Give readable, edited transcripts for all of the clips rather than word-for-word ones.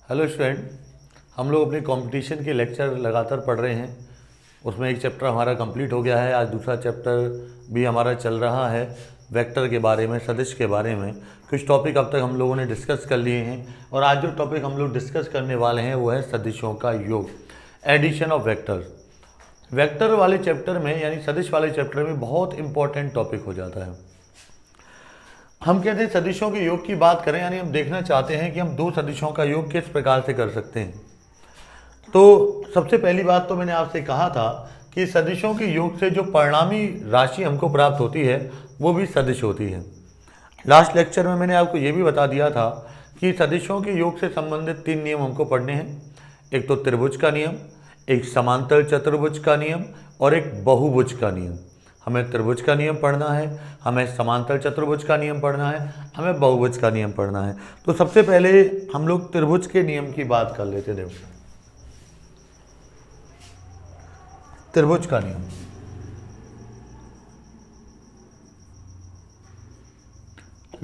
Hello student, हम लोग अपने कंपटीशन के लेक्चर लगातार पढ़ रहे हैं। उसमें एक चैप्टर हमारा कंप्लीट हो गया है। आज दूसरा चैप्टर भी हमारा चल रहा है वेक्टर के बारे में, सदिश के बारे में। कुछ टॉपिक अब तक हम लोगों ने डिस्कस कर लिए हैं और आज जो टॉपिक हम लोग डिस्कस करने वाले हैं वो है सदिशों का योग, एडिशन ऑफ वेक्टर्स। वेक्टर वाले चैप्टर में यानी सदिश वाले चैप्टर में बहुत इंपॉर्टेंट टॉपिक हो जाता है। हम कहते हैं सदिशों के योग की बात करें, यानी हम देखना चाहते हैं कि हम दो सदिशों का योग किस प्रकार से कर सकते हैं। तो सबसे पहली बात तो मैंने आपसे कहा था कि सदिशों के योग से जो परिणामी राशि हमको प्राप्त होती है वो भी सदिश होती है। लास्ट लेक्चर में मैंने आपको ये भी बता दिया था कि सदिशों के योग से संबंधित 3 नियम हमको पढ़ने हैं। एक तो त्रिभुज का नियम, एक समांतर चतुर्भुज का नियम और एक बहुभुज का नियम। हमें त्रिभुज का नियम पढ़ना है, हमें समांतर चतुर्भुज का नियम पढ़ना है, हमें बहुभुज का नियम पढ़ना है। तो सबसे पहले हम लोग त्रिभुज के नियम की बात कर लेते। देखो, त्रिभुज का नियम,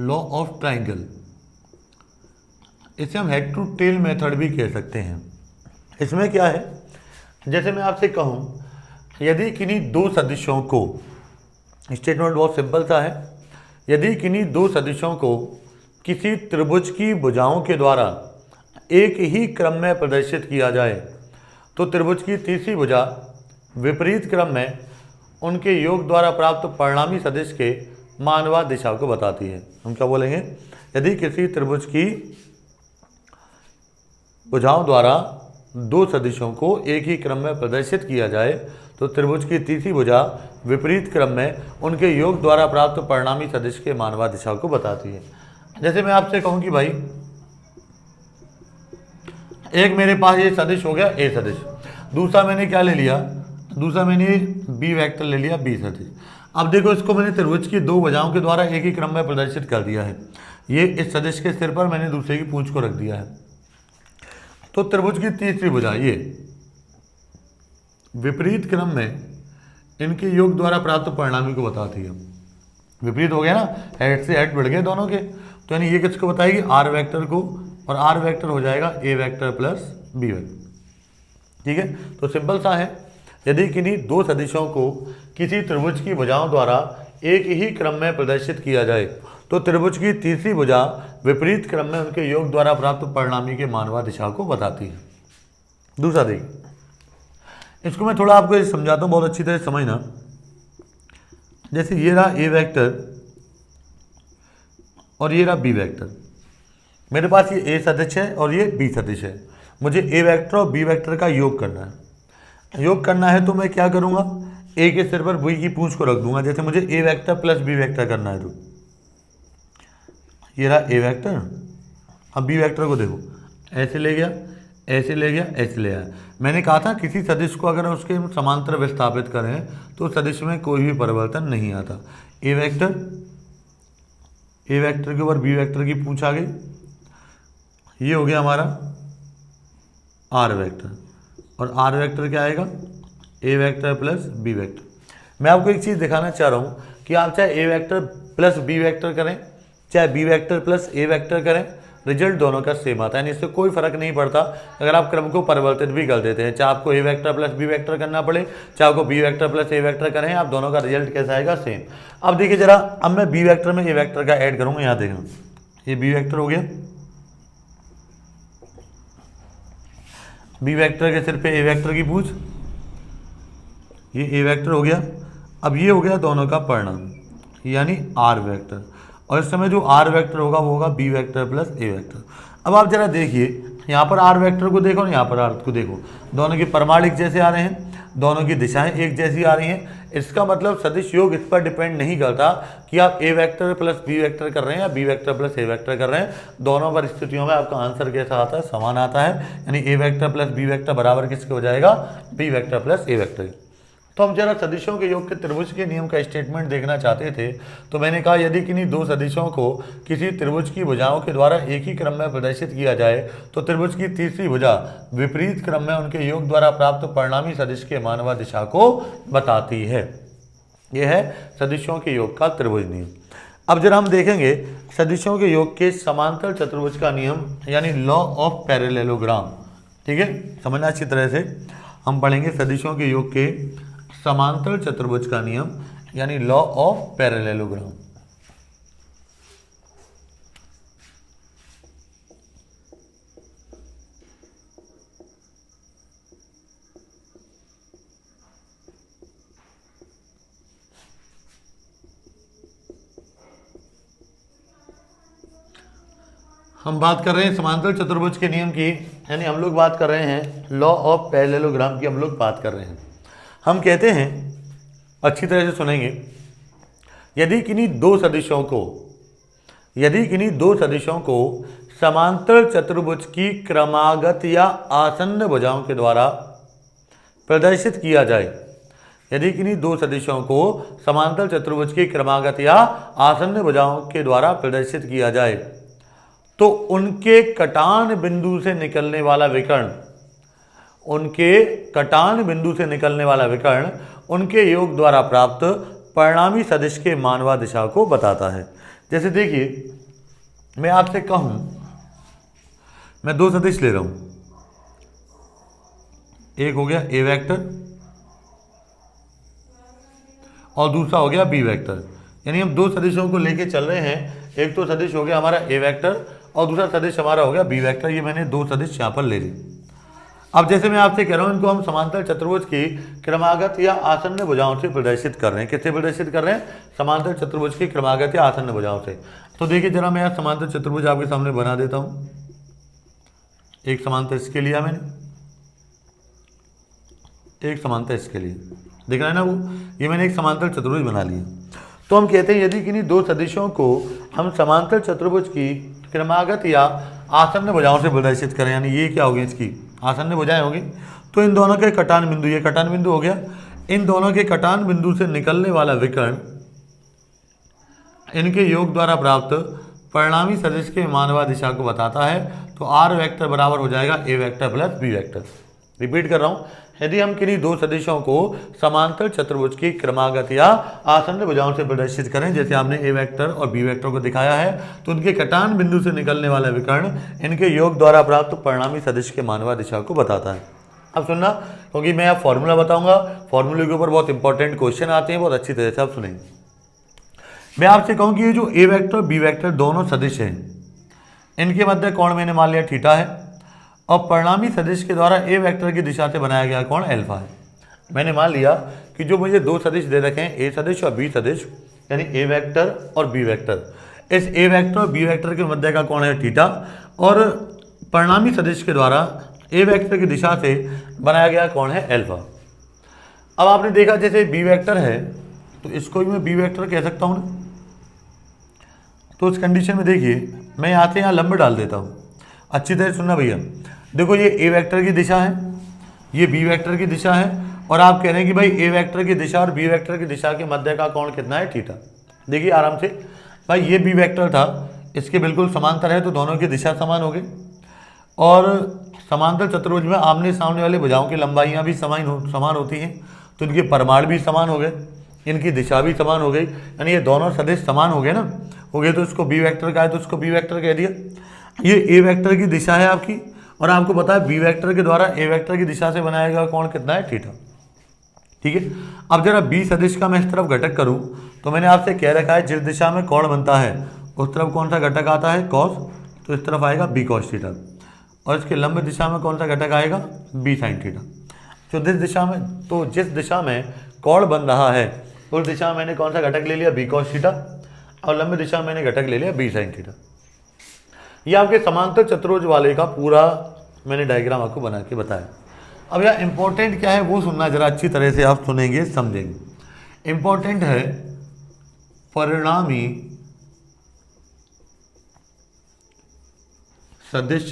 लॉ ऑफ ट्राइंगल, इसे हम हेड टू टेल मेथड भी कह सकते हैं। इसमें क्या है, जैसे मैं आपसे कहूं यदि किन्हीं दो सदिशों को, स्टेटमेंट बहुत सिंपल सा है, यदि किन्हीं दो सदिशों को किसी त्रिभुज की भुजाओं के द्वारा एक ही क्रम में प्रदर्शित किया जाए तो त्रिभुज की तीसरी भुजा विपरीत क्रम में उनके योग द्वारा प्राप्त परिणामी सदिश के मानवाद दिशा को बताती है। हम क्या बोलेंगे, यदि किसी त्रिभुज की भुजाओं द्वारा दो सदिशों को एक ही क्रम में प्रदर्शित किया जाए तो त्रिभुज की तीसरी भुजा विपरीत क्रम में उनके योग द्वारा प्राप्त परिणामी सदिश के मानवा दिशा को बताती है। जैसे मैं आपसे कहूं कि भाई एक मेरे पास ये सदिश हो गया ए सदिश, दूसरा मैंने क्या ले लिया, दूसरा मैंने बी वेक्टर ले लिया बी सदिश। अब देखो, इसको मैंने त्रिभुज की दो भुजाओं के द्वारा एक ही क्रम में प्रदर्शित कर दिया है। ये इस सदिश के सिर पर मैंने दूसरे की पूंछ को रख दिया है। तो त्रिभुज की तीसरी भुजा ये विपरीत क्रम में इनके योग द्वारा प्राप्त परिणामी को बताती है। विपरीत हो गया ना, हेड से हेड बढ़ गए दोनों के, तो यानी ये किसको बताएगी, आर वेक्टर को, और आर वेक्टर हो जाएगा ए वेक्टर प्लस बी वेक्टर। ठीक है, तो सिंपल सा है, यदि किन्हीं दो सदिशों को किसी त्रिभुज की भुजाओं द्वारा एक ही क्रम में प्रदर्शित किया जाए तो त्रिभुज की तीसरी भुजा विपरीत क्रम में उनके योग द्वारा प्राप्त परिणामी के मानवा दिशा को बताती है। दूसरा देखिए, इसको मैं थोड़ा आपको समझाता हूँ, बहुत अच्छी तरह समझना। जैसे ये रहा ए वेक्टर और ये रहा बी वेक्टर। मेरे पास ये ए सदिश है और ये बी सदिश है। मुझे ए वेक्टर और बी वेक्टर का योग करना है। योग करना है तो मैं क्या करूँगा, ए के सिर पर बी की पूंछ को रख दूंगा। जैसे मुझे ए वेक्टर प्लस बी वेक्टर करना है, तो ये रहा ए वेक्टर। अब बी वेक्टर को देखो, ऐसे ले गया, ऐसे ले गया, ऐसे ले आया। मैंने कहा था किसी सदिश को अगर उसके समांतर विस्थापित करें तो सदिश में कोई भी परिवर्तन नहीं आता। ए वेक्टर के ऊपर बी वेक्टर की पूंछ आ गई, ये हो गया हमारा आर वेक्टर, और आर वेक्टर क्या आएगा, ए वेक्टर प्लस बी वेक्टर। मैं आपको एक चीज़ दिखाना चाह रहा हूँ कि आप चाहे ए वेक्टर प्लस बी वेक्टर करें, चाहे बी वेक्टर प्लस ए वेक्टर करें, रिजल्ट दोनों का सेम आता है। यानी इससे कोई फर्क नहीं पड़ता अगर आप क्रम को परिवर्तित भी कर देते हैं, चाहे आपको a vector plus B vector करना पड़े, चाहे आपको बी वेक्टर प्लस ए वेक्टर करें, आप दोनों का रिजल्ट कैसा आएगा, सेम। अब देखिए जरा, अब मैं बी वेक्टर में ए वेक्टर का ऐड करूँगा। यहाँ देखना, ये बी वेक्टर हो गया, बी वेक्टर के सिर पे ए वेक्टर की पूंछ, ये ए वेक्टर हो गया। अब ये हो गया दोनों का परिणाम यानी आर वेक्टर, और इस समय जो आर वेक्टर होगा वो होगा बी वेक्टर प्लस ए वेक्टर। अब आप जरा देखिए, यहाँ पर आर वेक्टर को देखो, यहाँ पर आर को देखो, दोनों के परिमाण जैसे आ रहे हैं, दोनों की दिशाएं एक जैसी आ रही हैं। इसका मतलब सदिश योग इस पर डिपेंड नहीं करता कि आप ए वेक्टर प्लस बी वेक्टर कर रहे हैं या बी वेक्टर प्लस ए वेक्टर कर रहे हैं। दोनों परिस्थितियों में आपका आंसर कैसा आता है, समान आता है। यानी a vector plus B vector बराबर किसके हो जाएगा, बी वेक्टर प्लस ए वेक्टर। तो हम जरा सदिशों के योग के त्रिभुज के नियम का स्टेटमेंट देखना चाहते थे। तो मैंने कहा यदि किन्हीं दो सदिशों को किसी त्रिभुज की भुजाओं के द्वारा एक ही क्रम में प्रदर्शित किया जाए तो त्रिभुज की तीसरी भुजा विपरीत क्रम में उनके योग द्वारा प्राप्त परिणामी सदिश के मानवा दिशा को बताती है। यह है सदिशों के योग का त्रिभुज नियम। अब जरा हम देखेंगे सदिशों के योग के समांतर चतुर्भुज का नियम यानी लॉ ऑफ पैरेललोग्राम। ठीक है, समझना अच्छी तरह से। हम पढ़ेंगे सदिशों के योग के समांतर चतुर्भुज का नियम यानी लॉ ऑफ पैरेललोग्राम। हम बात कर रहे हैं समांतर चतुर्भुज के नियम की, यानी हम लोग बात कर रहे हैं लॉ ऑफ पैरेललोग्राम की हम लोग बात कर रहे हैं। हम कहते हैं, अच्छी तरह से सुनेंगे, यदि किन्हीं दो सदिशों को समांतर चतुर्भुज की क्रमागत या आसन्न भुजाओं के द्वारा प्रदर्शित किया जाए, यदि किन्हीं दो सदिशों को समांतर चतुर्भुज की क्रमागत या आसन्न भुजाओं के द्वारा प्रदर्शित किया जाए तो उनके कटान बिंदु से निकलने वाला विकर्ण, उनके योग द्वारा प्राप्त परिणामी सदिश के मान व दिशा को बताता है। जैसे देखिए, मैं आपसे कहूं, मैं दो सदिश ले रहा हूं, एक हो गया ए वेक्टर और दूसरा हो गया बी वेक्टर। यानी हम दो सदिशों को लेके चल रहे हैं, एक तो सदिश हो गया हमारा ए वेक्टर और दूसरा सदिश हमारा हो गया बी वेक्टर। ये मैंने दो सदिश यहाँ पर ले ली। अब जैसे मैं आपसे कह रहा हूँ, इनको हम समांतर चतुर्भुज की क्रमागत या आसन्न भुजाओं से प्रदर्शित कर रहे हैं। किससे प्रदर्शित कर रहे हैं? समांतर चतुर्भुज की क्रमागत या आसन्न भुजाओं से। तो देखिए जरा, मैं यहाँ समांतर चतुर्भुज आपके सामने बना देता हूँ। एक समांतर इसके लिया मैंने, एक समांतर इसके लिए, देख रहे हैं ना वो, ये मैंने एक समांतर चतुर्भुज बना लिया। तो हम कहते हैं यदि किन्हीं दो सदिशों को हम समांतर चतुर्भुज की क्रमागत या आसन्न भुजाओं से प्रदर्शित करें, यानी ये क्या होगी, इसकी आसन्न भुजाएं होगी, तो इन दोनों के कटान बिंदु, ये कटान बिंदु हो गया, इन दोनों के कटान बिंदु से निकलने वाला विकर्ण इनके योग द्वारा प्राप्त परिणामी सदिश के मान व दिशा को बताता है। तो आर वेक्टर बराबर हो जाएगा ए vector plus B vector. Repeat कर रहा हूँ, यदि हम किन्हीं दो सदिशों को समांतर चतुर्भुज की क्रमागत या आसन्न भुजाओं से प्रदर्शित करें, जैसे आपने ए वेक्टर और बी वेक्टर को दिखाया है, तो उनके कटान बिंदु से निकलने वाला विकर्ण इनके योग द्वारा प्राप्त परिणामी सदिश के मान व दिशा को बताता है। अब सुनना, क्योंकि मैं आप फॉर्मूला बताऊंगा, फॉर्मूले के ऊपर बहुत इंपॉर्टेंट क्वेश्चन आते हैं, बहुत अच्छी तरह से आप सुनेंगे। मैं आपसे कहूँ कि ये जो ए वेक्टर और बी वेक्टर दोनों सदिश हैं, इनके मध्य कोण मैंने मान लिया थीटा है और परिणामी सदिश के द्वारा ए वेक्टर की दिशा से बनाया गया कोण अल्फा है। मैंने मान लिया कि जो मुझे दो सदिश दे रखे हैं, ए सदिश और बी सदिश, यानी ए वेक्टर और बी वेक्टर, इस ए वेक्टर और बी वेक्टर के मध्य का कोण है थीटा और परिणामी सदिश के द्वारा ए वेक्टर की दिशा से बनाया गया कोण है अल्फा। अब आपने देखा जैसे बी वेक्टर है तो इसको भी मैं बी वेक्टर कह सकता हूँ ना, तो उस कंडीशन में देखिए मैं यहाँ से यहाँ लंब डाल देता हूँ। अच्छी तरह सुनना भैया, देखो ये ए वेक्टर की दिशा है, ये बी वेक्टर की दिशा है और आप कह रहे हैं कि भाई ए वेक्टर की दिशा और बी वेक्टर की दिशा के मध्य का कोण कितना है, थीटा। देखिए आराम से, भाई ये बी वेक्टर था, इसके बिल्कुल समांतर है तो दोनों की दिशा समान हो गई और समांतर चतुर्भुज में आमने सामने वाले भुजाओं की लंबाइयाँ भी समान होती हैं, तो इनके परिमाण भी समान हो गए, इनकी दिशा भी समान हो गई, यानी ये दोनों सदिश समान हो गए ना, हो गए। तो इसको बी वेक्टर का है तो इसको बी वेक्टर कह दिया। ये ए वेक्टर की दिशा है आपकी और आपको पता है बी वेक्टर के द्वारा ए वेक्टर की दिशा से बनाया गया कोण कितना है, थीटा। ठीक है, अब जरा बी सदिश का मैं इस तरफ घटक करूं तो मैंने आपसे कह रखा है जिस दिशा में कोण बनता है उस तरफ कौन सा घटक आता है, कॉस, तो इस तरफ आएगा बी कॉस थीटा और इसके लंब दिशा में कौन सा घटक आएगा, बी साइन थीटा। तो जिस दिशा में कोण बन रहा है उस दिशा में मैंने कौन सा घटक ले लिया, बी कॉस थीटा, और लंब दिशा में मैंने घटक ले लिया बी साइन थीटा। ये आपके समांतर चतुर्भुज वाले का पूरा मैंने डायग्राम आपको बना के बताया। अब यह इंपॉर्टेंट क्या है वो सुनना जरा अच्छी तरह से, आप सुनेंगे समझेंगे। इंपॉर्टेंट है परिणामी सदिश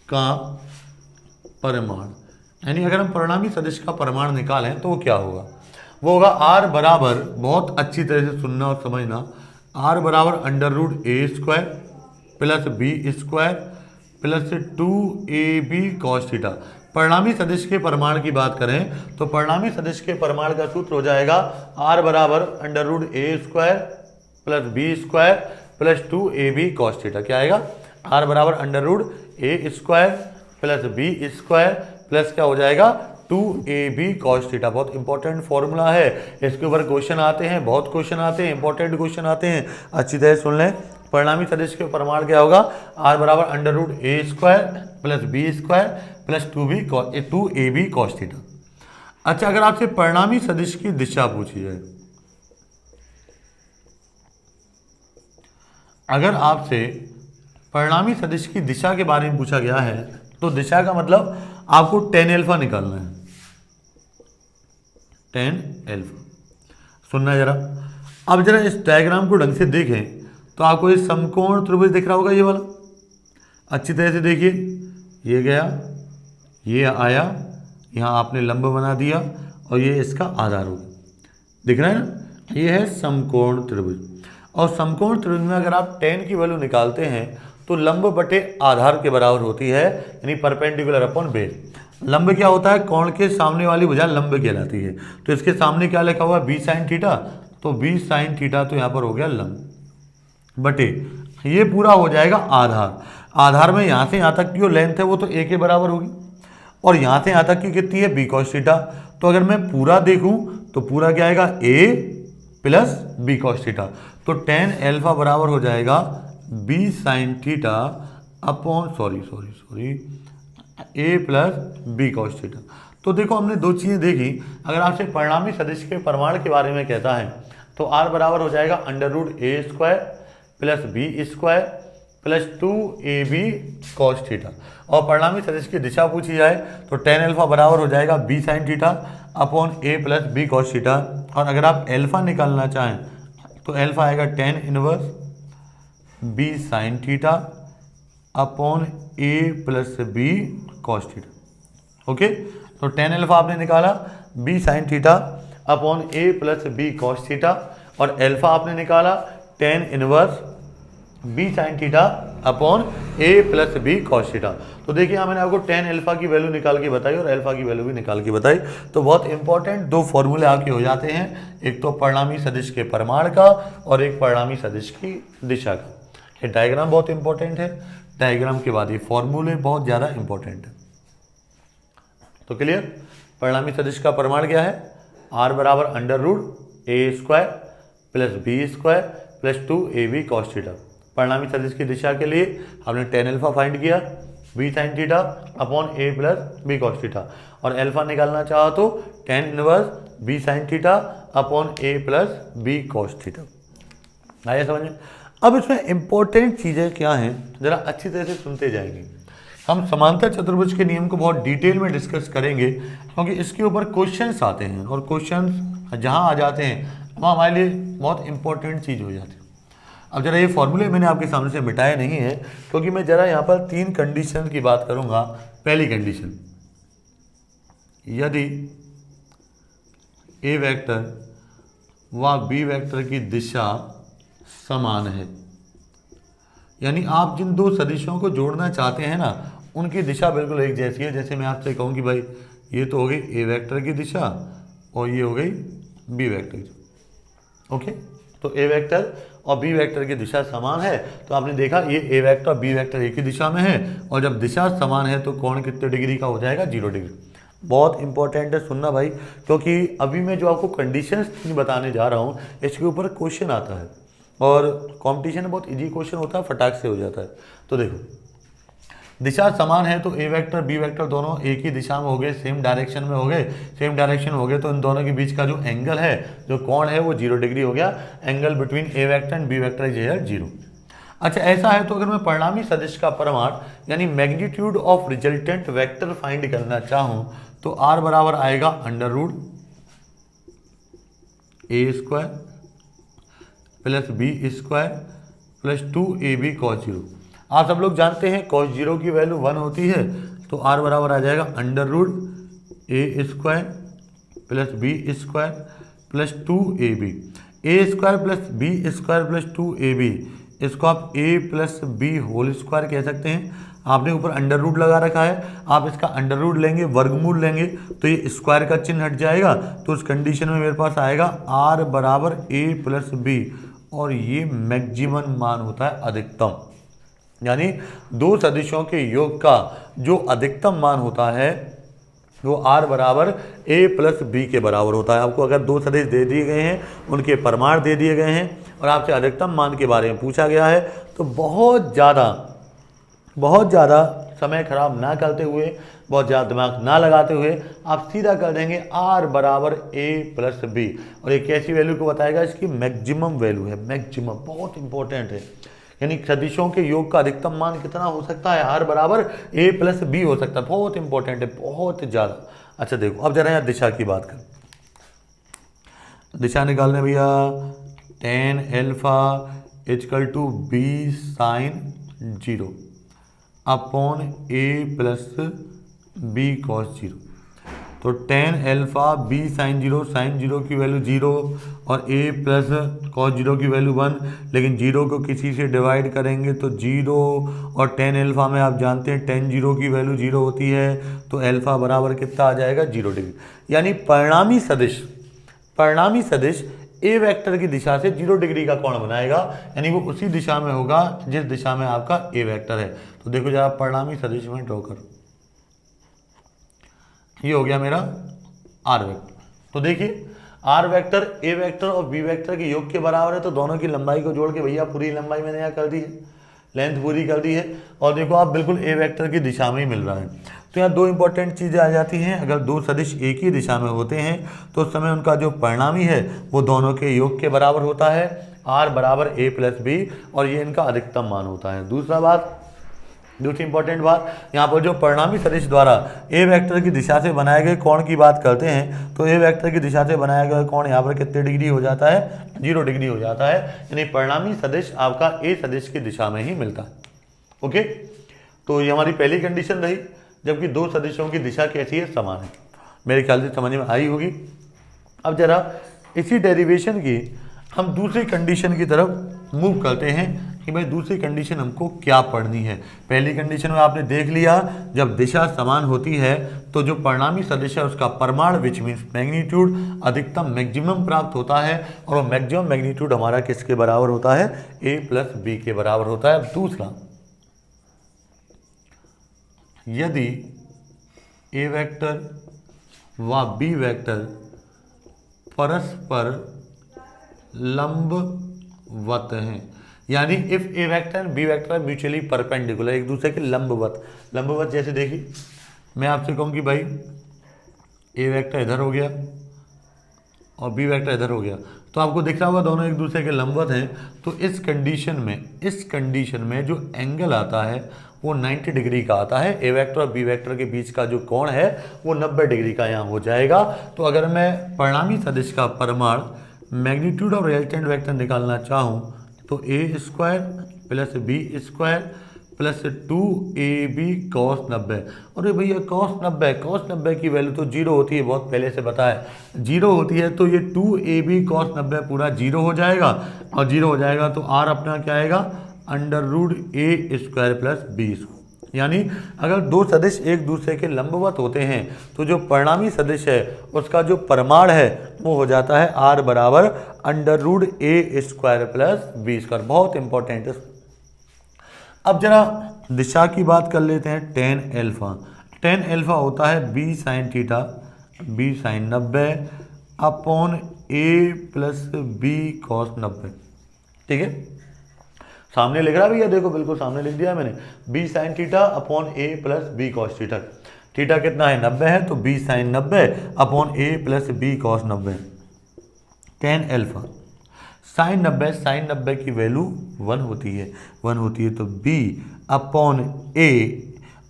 का परिमाण, यानी अगर हम परिणामी सदिश का परिमाण निकालें तो वो क्या होगा, वो होगा आर बराबर, बहुत अच्छी तरह से सुनना और समझना, आर बराबर अंडर रूट ए square plus B square plus 2ab cos theta. परिणामी सदिश के परिमाण की बात करें तो परिणामी सदिश के परिमाण का सूत्र हो जाएगा आर बराबर अंडर रूट ए square plus B square plus 2ab cos theta. क्या आएगा? आर बराबर अंडर रूट ए square plus B square plus क्या हो जाएगा 2ab कॉस थीटा। बहुत इंपॉर्टेंट फॉर्मूला है, इसके ऊपर क्वेश्चन आते हैं, बहुत क्वेश्चन आते हैं, इंपॉर्टेंट क्वेश्चन आते हैं, अच्छी तरह सुन लें। परिणामी सदिश के प्रमाण क्या होगा? आर बराबर अंडर रूट ए square plus B square plus 2ab cos theta. अच्छा, अगर आपसे परिणामी सदिश की दिशा पूछी जाए, अगर आपसे परिणामी सदिश की दिशा के बारे में पूछा गया है तो दिशा का मतलब आपको tan अल्फा निकालना है। tan अल्फा, सुनना जरा। अब जरा इस डायग्राम को ढंग से देखें तो आपको ये समकोण त्रिभुज दिख रहा होगा, ये वाला। अच्छी तरह से देखिए, ये गया, ये आया, यहाँ आपने लंब बना दिया और ये इसका आधार होगा। दिख रहा है ना? ये है समकोण त्रिभुज। और समकोण त्रिभुज में अगर आप tan की वैल्यू निकालते हैं तो लंब बटे आधार के बराबर होती है, यानी परपेंडिकुलर अपॉन बेस। लंब क्या होता है? कोण के सामने वाली भुजा लंब कहलाती है। तो इसके सामने क्या लिखा हुआ है? B sine theta. तो बी साइन थीटा तो यहाँ पर हो गया लंब बटे, ये पूरा हो जाएगा आधार। आधार में यहाँ से यहाँ तक की जो लेंथ है वो तो a के बराबर होगी, और यहाँ से यहाँ तक की कितनी है? b cos theta. तो अगर मैं पूरा देखूँ तो पूरा क्या आएगा? a plus b cos theta. तो tan अल्फा बराबर हो जाएगा b sin theta upon a plus b cos theta. तो देखो, हमने दो चीज़ें देखी। अगर आपसे परिणामी सदिश के प्रमाण के बारे में कहता है तो r बराबर हो जाएगा अंडर रूट ए square plus B square plus 2ab cos theta. और परिणामी सदिश की दिशा पूछी जाए तो tan अल्फा बराबर हो जाएगा b sin theta upon a plus b cos theta. और अगर आप अल्फा निकालना चाहें तो अल्फा आएगा tan inverse b sin theta upon a plus b cos theta. Okay, तो tan अल्फा आपने निकाला b sin theta upon a plus b cos theta, और अल्फा आपने निकाला tan inverse b sin theta upon a plus b cos theta. तो देखिए, यहाँ मैंने आपको tan अल्फा की वैल्यू निकाल के बताई और अल्फा की वैल्यू भी निकाल के बताई। तो बहुत इंपॉर्टेंट दो फॉर्मूले आपके हो जाते हैं, एक तो परिणामी सदिश के प्रमाण का और एक परिणामी सदिश की दिशा का। ये डायग्राम बहुत इंपॉर्टेंट है, डायग्राम के बाद ये फॉर्मूले बहुत ज़्यादा इंपॉर्टेंट है। तो क्लियर? परिणामी सदिश का प्रमाण क्या है? आर बराबर अंडर रूट ए square plus B square plus 2ab cos theta. परिणामी सदिश की दिशा के लिए हमने tan अल्फा फाइंड किया b sin theta upon a plus b cos theta, और अल्फा निकालना चाहा तो tan inverse b sin theta upon a plus b cos theta. आइए समझ में। अब इसमें इंपॉर्टेंट चीज़ें क्या हैं, जरा अच्छी तरह से सुनते जाएंगे। हम समांतर चतुर्भुज के नियम को बहुत डिटेल में डिस्कस करेंगे, क्योंकि इसके ऊपर क्वेश्चंस आते हैं, और क्वेश्चंस जहाँ आ जाते हैं वहाँ हमारे लिए बहुत इंपॉर्टेंट चीज़ हो जाती है। अब जरा ये फॉर्मूले मैंने आपके सामने से मिटाए नहीं है, क्योंकि मैं जरा यहाँ पर 3 कंडीशन की बात करूँगा। पहली कंडीशन, यदि ए वेक्टर व बी वेक्टर की दिशा समान है, यानी आप जिन दो सदिशों को जोड़ना चाहते हैं ना, उनकी दिशा बिल्कुल एक जैसी है। जैसे मैं आपसे कहूँ कि भाई ये तो हो गई ए वेक्टर की दिशा और ये हो गई बी वेक्टर की। ओके, तो ए वेक्टर और बी वेक्टर की दिशा समान है, तो आपने देखा ये ए वेक्टर और बी वेक्टर एक ही दिशा में है, और जब दिशा समान है तो कोण कितने डिग्री का हो जाएगा? 0 डिग्री। बहुत इंपॉर्टेंट है, सुनना भाई, क्योंकि अभी मैं जो आपको कंडीशंस बताने जा रहा हूँ इसके ऊपर क्वेश्चन आता है, और कंपटीशन बहुत इजी क्वेश्चन होता है, फटाक से हो जाता है। तो देखो, दिशा समान है तो ए वेक्टर बी वेक्टर दोनों एक ही दिशा में हो गए, सेम डायरेक्शन में हो गए। सेम डायरेक्शन हो गए तो इन दोनों के बीच का जो एंगल है, जो कोण है, वो 0 डिग्री हो गया। Angle between a vector and b vector is here 0। अच्छा, ऐसा है तो अगर मैं परिणामी सदिश का प्रमाण यानी magnitude of resultant vector find करना चाहूँ तो आर बराबर आएगा अंडर रूट ए square plus B square plus 2ab cos 0। आप सब लोग जानते हैं cos 0 की वैल्यू 1 होती है, तो r बराबर आ जाएगा under root A square plus B square plus 2ab। A square plus B square plus 2ab, इसको आप a plus B whole square कह सकते हैं। आपने ऊपर अंडर रूट लगा रखा है, आप इसका अंडर रूट लेंगे, वर्गमूल लेंगे, तो ये स्क्वायर का चिन्ह हट जाएगा। तो उस कंडीशन में मेरे पास आएगा r बराबर a प्लस बी और ये मैक्सिमम मान होता है अधिकतम। यानी दो सदिशों के योग का जो अधिकतम मान होता है वो r बराबर a प्लस बी के बराबर होता है। आपको अगर दो सदिश दे दिए गए हैं, उनके प्रमाण दे दिए गए हैं और आपसे अधिकतम मान के बारे में पूछा गया है, तो बहुत ज़्यादा समय खराब ना करते हुए, बहुत ज़्यादा दिमाग ना लगाते हुए आप सीधा कर देंगे r बराबर a प्लस बी। और एक ऐसी वैल्यू को बताएगा, इसकी मैक्सिमम वैल्यू है, मैक्सिमम बहुत इंपॉर्टेंट है। यानी सदिशों के योग का अधिकतम मान कितना हो सकता है, r बराबर a प्लस बी हो सकता है। बहुत इंपॉर्टेंट है, बहुत ज़्यादा। अच्छा देखो, अब जरा यहाँ दिशा की बात करें। दिशा निकालने भैया, tan alpha equal to b sine 0 upon a plus b cos 0। तो tan अल्फा बी साइन 0 की वैल्यू 0 और a प्लस कॉस 0 की वैल्यू 1, लेकिन 0 को किसी से डिवाइड करेंगे तो 0, और tan अल्फा में आप जानते हैं tan 0 की वैल्यू 0 होती है, तो अल्फा बराबर कितना आ जाएगा, 0 डिग्री। यानी परिणामी सदिश ए वेक्टर की दिशा से 0 डिग्री का कोण बनाएगा, यानी वो उसी दिशा में होगा जिस दिशा में आपका ए वेक्टर है। तो देखो जरा परिणामी सदिश में ड्रॉ करो, ये हो गया मेरा आर वेक्टर। तो देखिए आर वेक्टर ए वेक्टर और बी वेक्टर के योग के बराबर है, तो दोनों की लंबाई को जोड़ के भैया पूरी लंबाई मैंने यहाँ कर दी है, लेंथ पूरी कर दी है। और देखो आप बिल्कुल ए वेक्टर की दिशा में ही मिल रहा है। तो यहाँ दो इंपॉर्टेंट चीज़ें आ जाती हैं। अगर दो सदिश एक ही दिशा में होते हैं तो उस समय उनका जो परिणामी है वो दोनों के योग के बराबर होता है, आर बराबर ए प्लस बी, और ये इनका अधिकतम मान होता है। दूसरी इंपॉर्टेंट बात, यहाँ पर जो परिणामी सदिश द्वारा ए वेक्टर की दिशा से बनाए गए कोण की बात करते हैं, तो ए वेक्टर की दिशा से बनाया गया कोण यहाँ पर कितने डिग्री हो जाता है, 0 डिग्री हो जाता है। यानी परिणामी सदिश आपका ए सदिश की दिशा में ही मिलता है। ओके, तो ये हमारी पहली कंडीशन रही, जबकि दो सदिशों की दिशा कैसी है, समान है। मेरे ख्याल से समझ में आई होगी। अब जरा इसी डेरिवेशन की हम दूसरी कंडीशन की तरफ मूव करते हैं कि भाई दूसरी कंडीशन हमको क्या पढ़नी है। पहली कंडीशन में आपने देख लिया, जब दिशा समान होती है तो जो परिणामी सदिश है उसका परिमाण विच मीन्स मैग्नीट्यूड अधिकतम मैक्सिमम प्राप्त होता है, और वो मैक्सिमम मैग्नीट्यूड हमारा किसके बराबर होता है, ए प्लस बी के बराबर होता है। दूसरा, यदि ए वेक्टर व बी वेक्टर परस्पर लंबवत हैं, यानी if a vector and b vector mutually perpendicular, एक दूसरे के लंबवत जैसे देखिए मैं आपसे कहूँ कि भाई ए वेक्टर इधर हो गया और बी वेक्टर इधर हो गया, तो आपको दिख रहा होगा दोनों एक दूसरे के लंबवत हैं। तो इस कंडीशन में जो एंगल आता है वो 90 डिग्री का आता है। ए वेक्टर और बी वेक्टर के बीच का जो कोण है वो 90 डिग्री का यहाँ हो जाएगा। तो अगर मैं परिणामी सदिश का परिमाण मैग्नीट्यूड ऑफ रिजल्टेंट वेक्टर निकालना चाहूँ तो a square plus B square plus 2ab cos 90। अरे भैया cos 90 की वैल्यू तो 0 होती है, बहुत पहले से बताया 0 होती है, तो ये 2ab cos 90 पूरा 0 हो जाएगा, और 0 हो जाएगा तो r अपना क्या आएगा, √a स्क्वायर प्लस बी। यानी अगर दो सदिश एक दूसरे के लंबवत होते हैं तो जो परिणामी सदिश है उसका जो परिमाण है वो हो जाता है r बराबर √a square plus B square. बहुत इंपॉर्टेंट है। अब जरा दिशा की बात कर लेते हैं। tan अल्फा होता है b sine theta b sine 90 upon a plus b cos 90। ठीक है, सामने लिख रहा भैया, देखो बिल्कुल सामने लिख दिया मैंने, b sine theta upon a plus b cos theta. Theta कितना है, 90 है, तो b sine 90 upon a plus b cos 90। tan alpha sine 90 की वैल्यू 1 होती है तो b अपॉन a।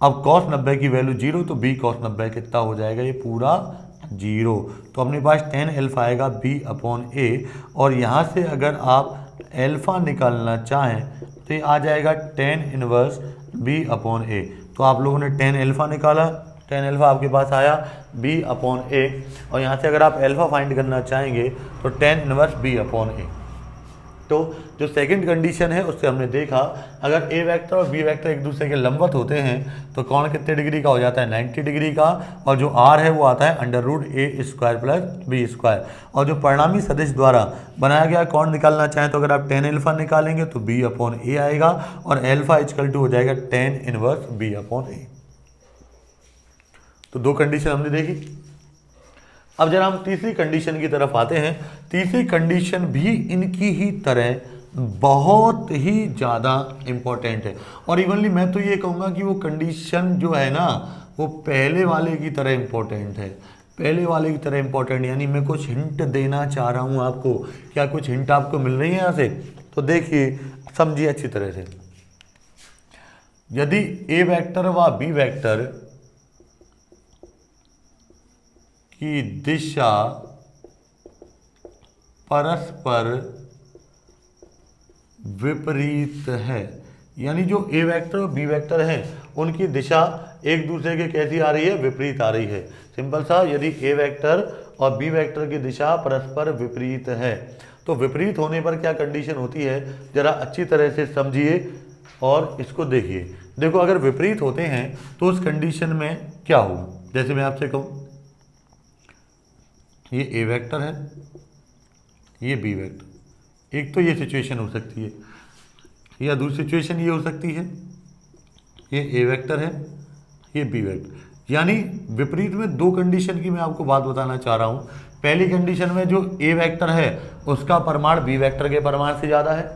अब cos 90 की वैल्यू 0, तो b cos 90 कितना हो जाएगा, ये पूरा 0। तो अपने पास tan अल्फा आएगा b अपॉन a, और यहाँ से अगर आप अल्फा निकालना चाहें तो ये आ जाएगा tan inverse b upon a। तो आप लोगों ने tan अल्फा निकाला, tan अल्फा आपके पास आया b अपॉन a, और यहाँ से अगर आप अल्फा फाइंड करना चाहेंगे तो tan inverse b upon a। तो जो सेकंड कंडीशन है उससे हमने देखा अगर ए वेक्टर और बी वेक्टर एक दूसरे के लंबवत होते हैं तो कौन कितने डिग्री का हो जाता है 90 डिग्री का, और जो आर है वो आता है अंडर रूट ए स्क्वायर प्लस बी स्क्वायर, और जो परिणामी सदिश द्वारा बनाया गया कौन निकालना चाहें तो अगर आप टेन एल्फा निकालेंगे तो बी अपॉन ए आएगा और एल्फा इक्वल टू हो जाएगा टेन इनवर्स बी अपॉन ए। तो दो कंडीशन हमने देखी। अब जरा हम तीसरी कंडीशन की तरफ आते हैं। तीसरी कंडीशन भी इनकी ही तरह बहुत ही ज़्यादा इम्पोर्टेंट है, और इवनली मैं तो ये कहूँगा कि वो कंडीशन जो है ना वो पहले वाले की तरह इम्पोर्टेंट है, पहले वाले की तरह इम्पोर्टेंट। यानी मैं कुछ हिंट देना चाह रहा हूँ आपको, क्या कुछ हिंट आपको मिल रही है यहाँ से? तो देखिए समझिए अच्छी तरह से। यदि ए वेक्टर व बी वेक्टर की दिशा परस्पर विपरीत है, यानी जो ए वेक्टर और बी वेक्टर हैं उनकी दिशा एक दूसरे के कैसी आ रही है? विपरीत आ रही है। सिंपल सा, यदि ए वेक्टर और बी वेक्टर की दिशा परस्पर विपरीत है तो विपरीत होने पर क्या कंडीशन होती है जरा अच्छी तरह से समझिए और इसको देखिए। देखो अगर विपरीत होते हैं तो उस कंडीशन में क्या होगा? जैसे मैं आपसे कहूँ ये ए वेक्टर है, ये बी वेक्टर, एक तो ये सिचुएशन हो सकती है, या दूसरी सिचुएशन ये हो सकती है ये ए वेक्टर है, ये बी वेक्टर। यानी विपरीत में दो कंडीशन की मैं आपको बात बताना चाह रहा हूँ। पहली कंडीशन में जो ए वेक्टर है उसका परिमाण बी वेक्टर के परिमाण से ज़्यादा है,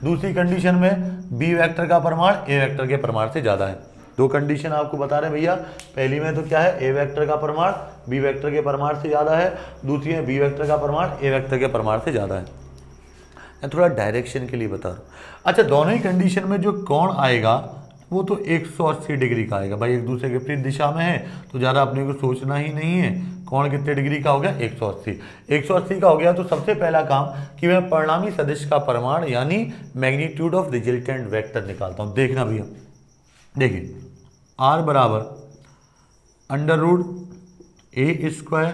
दूसरी कंडीशन में बी वेक्टर का परिमाण ए वेक्टर के परिमाण से ज़्यादा है। दो कंडीशन आपको बता रहे हैं भैया। पहली में तो क्या है? ए वेक्टर का परिमाण बी वेक्टर के परिमाण से ज़्यादा है, दूसरी में बी वेक्टर का परिमाण ए वेक्टर के परिमाण से ज़्यादा है। मैं थोड़ा डायरेक्शन के लिए बता रहा हूँ। अच्छा, दोनों ही कंडीशन में जो कोण आएगा वो तो 180 डिग्री का आएगा। भाई एक दूसरे के विपरीत दिशा में है तो ज़्यादा अपने को सोचना ही नहीं है। कोण कितने डिग्री का हो गया? 180। 180 का हो गया तो सबसे पहला काम कि मैं परिणामी सदिश का परिमाण यानी मैग्नीट्यूड ऑफ रिजल्टेंट वेक्टर निकालता हूँ। देखना भैया, देखिए आर बराबर अंडर रूट ए square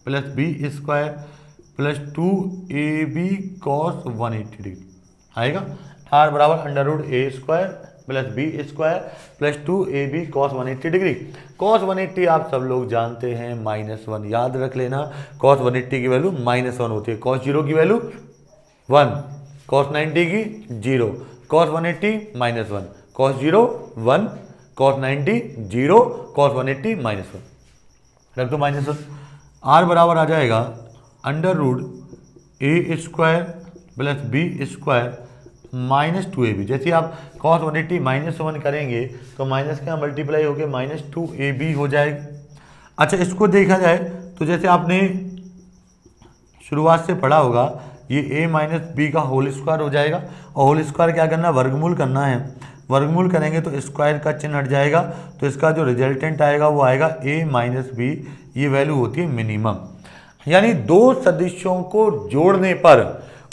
plus B square plus 2ab cos 180 degree आएगा। आर बराबर अंडर रूट ए square plus B square plus 2ab cos 180 degree. Cos 180 आप सब लोग जानते हैं -1, याद रख लेना। कॉस 180 की वैल्यू -1 होती है, कॉस 0 की वैल्यू 1, कॉस 90 की 0, कॉस 180 -1, कॉस 0 1, कॉस 90 0, कॉस 180 -1, रख दो -1। आर बराबर आ जाएगा अंडर रूट ए square plus B square -2ab। जैसे आप cos 180 -1 करेंगे तो माइनस का मल्टीप्लाई होकर -2ab हो जाएगा। अच्छा, इसको देखा जाए तो जैसे आपने शुरुआत से पढ़ा होगा ये a माइनस बी का होल स्क्वायर हो जाएगा, और होल स्क्वायर क्या करना है? वर्गमूल करना है। वर्गमूल करेंगे तो स्क्वायर का चिन्ह हट जाएगा, तो इसका जो रिजल्टेंट आएगा वो आएगा a माइनस बी। ये वैल्यू होती है मिनिमम। यानी दो सदिशों को जोड़ने पर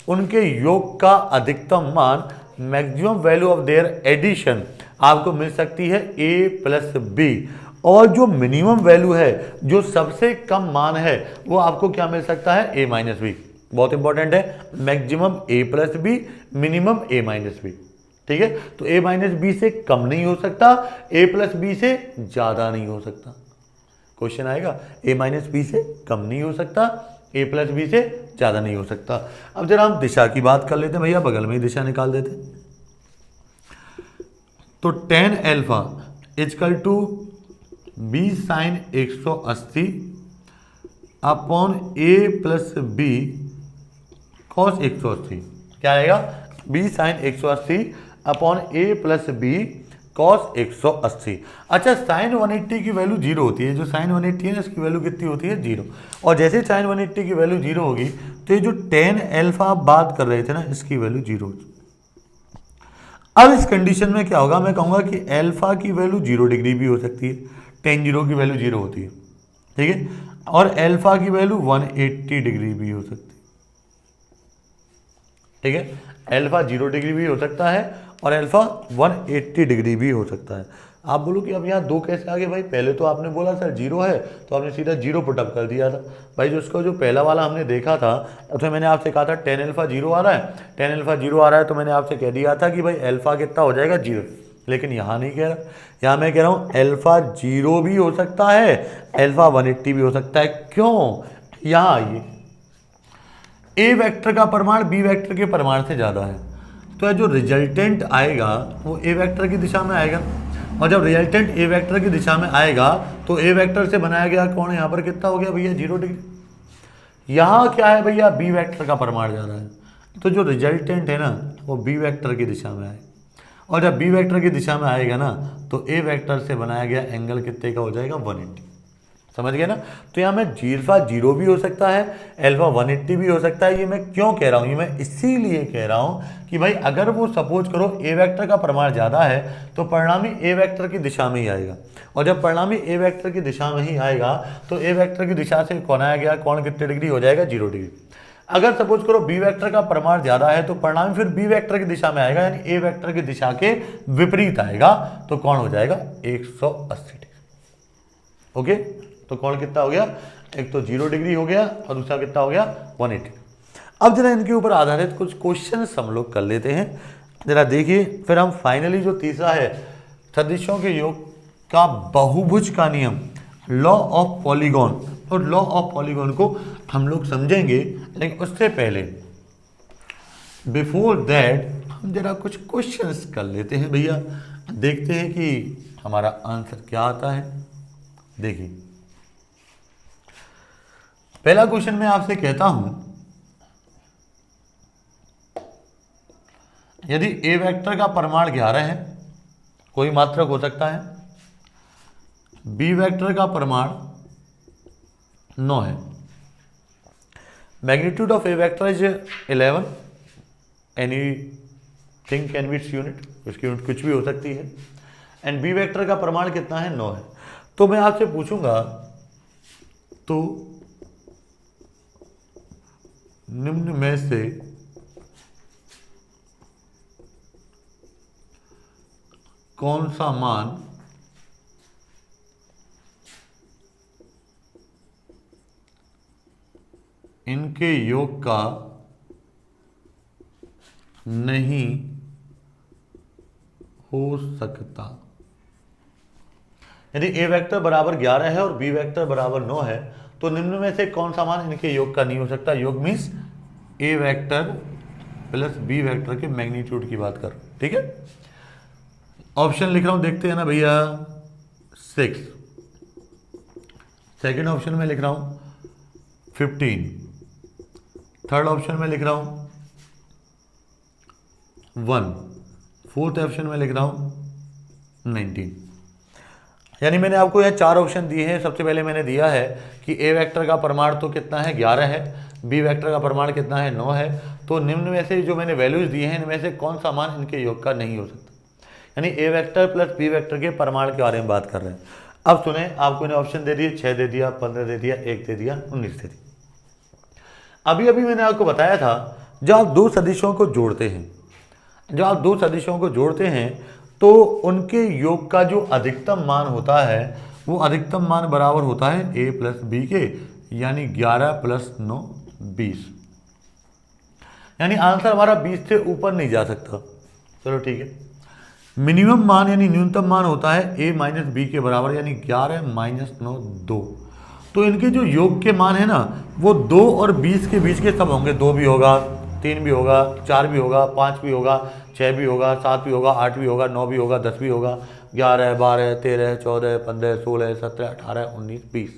उनके योग का अधिकतम मान maximum value of their addition आपको मिल सकती है a प्लस बी, और जो मिनिमम वैल्यू है, जो सबसे कम मान है, वो आपको क्या मिल सकता है? a minus b. बहुत इंपॉर्टेंट है, maximum a plus b, minimum a minus b. ठीक है, तो a माइनस बी से कम नहीं हो सकता, a प्लस बी से ज्यादा नहीं हो सकता। क्वेश्चन आएगा a माइनस बी से कम नहीं हो सकता, a प्लस बी से ज़्यादा नहीं हो सकता। अब जरा हम दिशा की बात कर लेते हैं भैया, बगल में ही दिशा निकाल देते। तो tan alpha equal to b sine 180 upon a plus b cos 180 क्या आएगा? b sine 180 upon a plus b cos 180। अच्छा, साइन 180 की वैल्यू 0 होती है। जो साइन 180 है ना, इसकी वैल्यू कितनी होती है? 0। और जैसे साइन 180 की वैल्यू 0 होगी तो ये जो tan एल्फा आप बात कर रहे थे ना, इसकी वैल्यू 0 होगी। अब इस कंडीशन में क्या होगा? मैं कहूँगा कि एल्फा की वैल्यू 0 डिग्री भी हो सकती है, tan 0 की वैल्यू 0 होती है, ठीक है, और एल्फा की वैल्यू 180 डिग्री भी हो सकती है। ठीक है, एल्फा 0 डिग्री भी हो सकता है और एल्फा 180 डिग्री भी हो सकता है। आप बोलो कि अब यहाँ 2 कैसे आ गए भाई, पहले तो आपने बोला सर 0 है तो आपने सीधा 0 पुटअप कर दिया था। भाई जो उसका जो पहला वाला हमने देखा था उसमें मैंने आपसे कहा था tan अल्फा 0 आ रहा है, tan अल्फा 0 आ रहा है तो मैंने आपसे कह दिया था कि भाई अल्फा कितना हो जाएगा 0। लेकिन यहाँ नहीं कह रहा, यहाँ मैं कह रहा हूँ अल्फा 0 भी हो सकता है, अल्फा 180 भी हो सकता है। क्यों? यहाँ आइए, ए वेक्टर का परिमाण बी वेक्टर के परिमाण से ज़्यादा है, तो जो रिजल्टेंट आएगा वो ए वेक्टर की दिशा में आएगा, और जब रिजल्टेंट ए वेक्टर की दिशा में आएगा तो ए वेक्टर से बनाया गया कोण यहाँ पर कितना हो गया भैया 0 डिग्री। यहाँ क्या है भैया, बी वेक्टर का परिमाण ज़्यादा है, तो जो रिजल्टेंट है ना वो बी वेक्टर की दिशा में आए, और जब बी वेक्टर की दिशा में आएगा ना तो ए वेक्टर से बनाया गया एंगल कितने का हो जाएगा 180। समझ गए ना? तो यहाँ में अल्फा 0 भी हो सकता है, अल्फा 180 भी हो सकता है। ये मैं क्यों कह रहा हूँ, ये मैं इसीलिए कह रहा हूँ कि भाई अगर वो सपोज करो ए वेक्टर का परिमाण ज़्यादा है तो परिणामी ए वेक्टर की दिशा में ही आएगा, और जब परिणामी ए वेक्टर की दिशा में ही आएगा तो ए वेक्टर की दिशा से बनाया गया कोण कितने डिग्री हो जाएगा 0 डिग्री। अगर सपोज करो बी वेक्टर का परिमाण ज़्यादा है तो परिणामी फिर बी वेक्टर की दिशा में आएगा, यानी ए वेक्टर की दिशा के विपरीत आएगा, तो कोण हो जाएगा 180 डिग्री। ओके, तो कोण कितना हो गया, एक तो 0 डिग्री हो गया और दूसरा कितना हो गया 180। अब जरा इनके ऊपर आधारित कुछ क्वेश्चंस हम लोग कर लेते हैं, जरा देखिए, फिर हम फाइनली जो तीसरा है सदिशों के योग का बहुभुज का नियम, लॉ ऑफ पॉलीगॉन, और लॉ ऑफ पॉलीगॉन को हम लोग समझेंगे। लेकिन उससे पहले बिफोर दैट हम जरा कुछ क्वेश्चंस कर लेते हैं भैया, देखते हैं कि हमारा आंसर क्या आता है। देखिए पहला क्वेश्चन मैं आपसे कहता हूं, यदि ए वेक्टर का परिमाण 11 है, कोई मात्रक हो सकता है, बी वेक्टर का परिमाण 9 है, magnitude of a vector is 11, any thing can be its unit, उसकी यूनिट कुछ भी हो सकती है, एंड बी वेक्टर का परिमाण कितना है 9 है, तो मैं आपसे पूछूंगा तो निम्न में से कौन सा मान इनके योग का नहीं हो सकता। यदि ए वेक्टर बराबर 11 है और बी वेक्टर बराबर 9 है तो निम्न में से कौन सा मान इनके योग का नहीं हो सकता। योग means a vector plus B vector के मैग्नीट्यूड की बात कर, ठीक है। ऑप्शन लिख रहा हूं, देखते हैं ना भैया 6, सेकेंड ऑप्शन में लिख रहा हूं 15, थर्ड ऑप्शन में लिख रहा हूं 1, फोर्थ ऑप्शन में लिख रहा हूं 19। यानी मैंने आपको यह 4 ऑप्शन दिए हैं। सबसे पहले मैंने दिया है कि ए वेक्टर का परिमाण तो कितना है 11 है, बी वेक्टर का परिमाण कितना है 9 है, तो निम्न में से जो मैंने वैल्यूज दिए हैं इनमें से कौन सा मान इनके योग का नहीं हो सकता। यानी a vector plus B vector के परिमाण के बारे में बात कर रहे हैं। अब सुने, आपको इन्हें ऑप्शन दे दिए, 6 दे दिया, 15 दे दिया, 1 दे दिया, 19 दे दिया। अभी अभी मैंने आपको बताया था जब आप दो सदिशों को जोड़ते हैं, जब आप दो सदिशों को जोड़ते हैं तो उनके योग का जो अधिकतम मान होता है वो अधिकतम मान बराबर होता है a प्लस बी के, यानी 11 प्लस 9 20। यानी आंसर हमारा 20 से ऊपर नहीं जा सकता। चलो ठीक है, मिनिमम मान यानी न्यूनतम मान होता है a माइनस बी के बराबर, यानी 11 माइनस 9 2। तो इनके जो योग के मान है ना वो 2 और 20 के बीच के सब होंगे। 2 भी होगा, 3 भी होगा, 4 भी होगा, 5 भी होगा, 6 भी होगा, 7 भी होगा, 8 भी होगा, 9 भी होगा, 10 भी होगा, 11 12 13 14 15 16 17 18 19 20।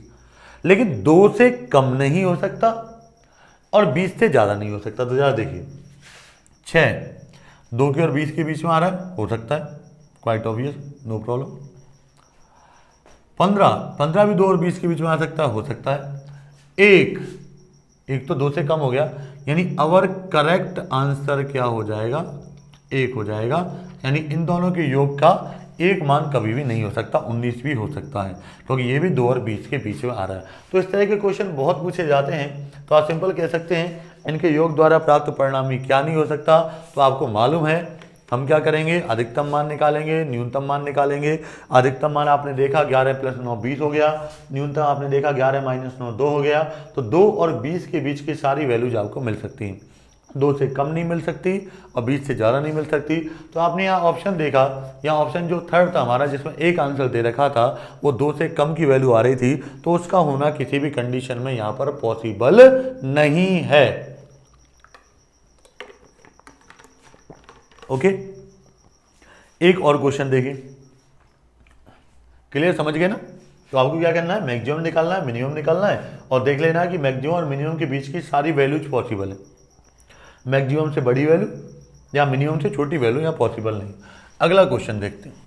लेकिन 2 से कम नहीं हो सकता और 20 से ज़्यादा नहीं हो सकता। तो ज़रा देखिए, 6 2 के और 20 के बीच में आ रहा है, हो सकता है, क्वाइट ऑब्वियस, नो प्रॉब्लम। 15 भी 2 और 20 के बीच में आ सकता है, हो सकता है। 1 तो 2 से कम हो गया, यानी अवर करेक्ट आंसर क्या हो जाएगा 1 हो जाएगा। यानी इन दोनों के योग का एक मान कभी भी नहीं हो सकता, 19 भी हो सकता है, क्योंकि ये भी 2 और 20 के बीच में आ रहा है। तो इस तरह के क्वेश्चन बहुत पूछे जाते हैं। तो आप सिंपल कह सकते हैं इनके योग द्वारा प्राप्त परिणामी क्या नहीं हो सकता। तो आपको मालूम है हम क्या करेंगे, अधिकतम मान निकालेंगे, न्यूनतम मान निकालेंगे। अधिकतम मान आपने देखा 11 + 9 20 हो गया, न्यूनतम आपने देखा 11 - 9 2 हो गया। तो 2 और 20 के बीच की सारी वैल्यूज आपको मिल सकती हैं। 2 से कम नहीं मिल सकती और 20 से ज़्यादा नहीं मिल सकती। तो आपने यहाँ ऑप्शन देखा, यहाँ ऑप्शन जो थर्ड था हमारा, जिसमें एक आंसर दे रखा था, वो 2 से कम की वैल्यू आ रही थी, तो उसका होना किसी भी कंडीशन में यहाँ पर पॉसिबल नहीं है। ओके, एक और क्वेश्चन देखिए, क्लियर, समझ गए ना। तो आपको क्या करना है, मैक्सिमम निकालना है, मिनिमम निकालना है, और देख लेना है कि मैक्सिमम और मिनिमम के बीच की सारी वैल्यूज पॉसिबल है। मैक्सिमम से बड़ी वैल्यू या मिनिमम से छोटी वैल्यू या पॉसिबल नहीं। अगला क्वेश्चन देखते हैं।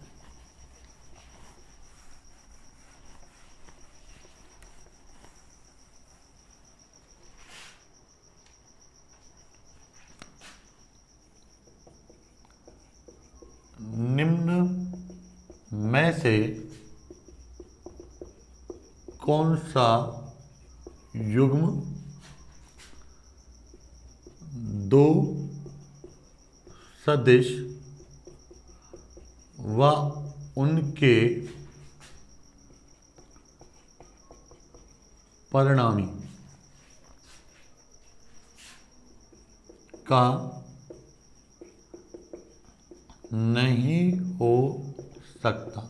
निम्न में से कौन सा युग्म दो सदिश व उनके परिणामी का नहीं हो सकता।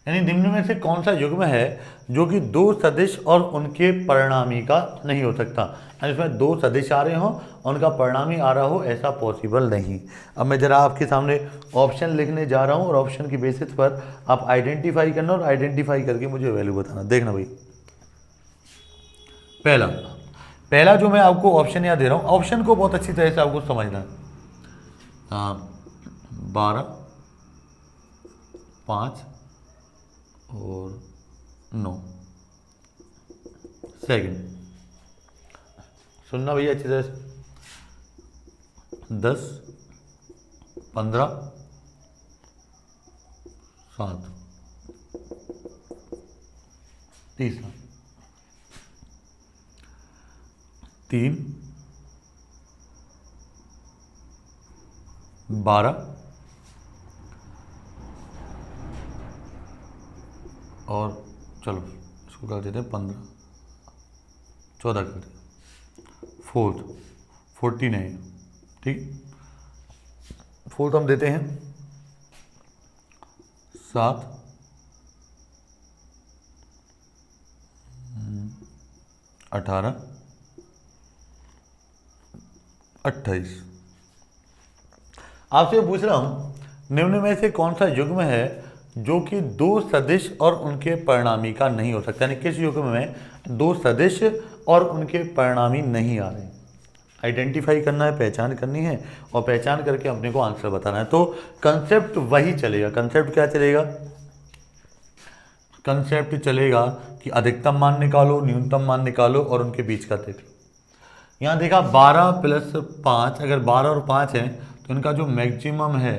यानी निम्न में से कौन सा युग्म है जो कि दो सदिश और उनके परिणामी का नहीं हो सकता। यानी इसमें दो सदिश आ रहे हो, उनका परिणामी आ रहा हो, ऐसा पॉसिबल नहीं। अब मैं जरा आपके सामने ऑप्शन लिखने जा रहा हूं और ऑप्शन की बेसिस पर आप आइडेंटिफाई करना और आइडेंटिफाई करके मुझे वैल्यू बताना। देखना भाई, पहला जो मैं आपको ऑप्शन यहाँ दे रहा हूँ, ऑप्शन को बहुत अच्छी तरह से आपको समझना है। 12, 5 और 9। सेकंड सुनना भैया अच्छी तरह से, 10, 15, 7। तीसरा 3, 12 और चलो इसको कर देते हैं 15, 14 कर देते, फोर्थ 14 है, ठीक। फोर्थ हम देते हैं 7, 18, 28। आपसे पूछ रहा हूं निम्न में से कौन सा युग्म है जो कि दो सदिश और उनके परिणामी का नहीं हो सकता। यानी किस युग्म में दो सदिश और उनके परिणामी नहीं आ रहे। आइडेंटिफाई करना है, पहचान करनी है, और पहचान करके अपने को आंसर बताना है। तो कंसेप्ट वही चलेगा। कंसेप्ट क्या चलेगा, कंसेप्ट चलेगा कि अधिकतम मान निकालो, न्यूनतम मान निकालो और उनके बीच का देख लो। यहाँ देखा 12 + 5, अगर 12 और 5 है तो इनका जो मैक्सिमम है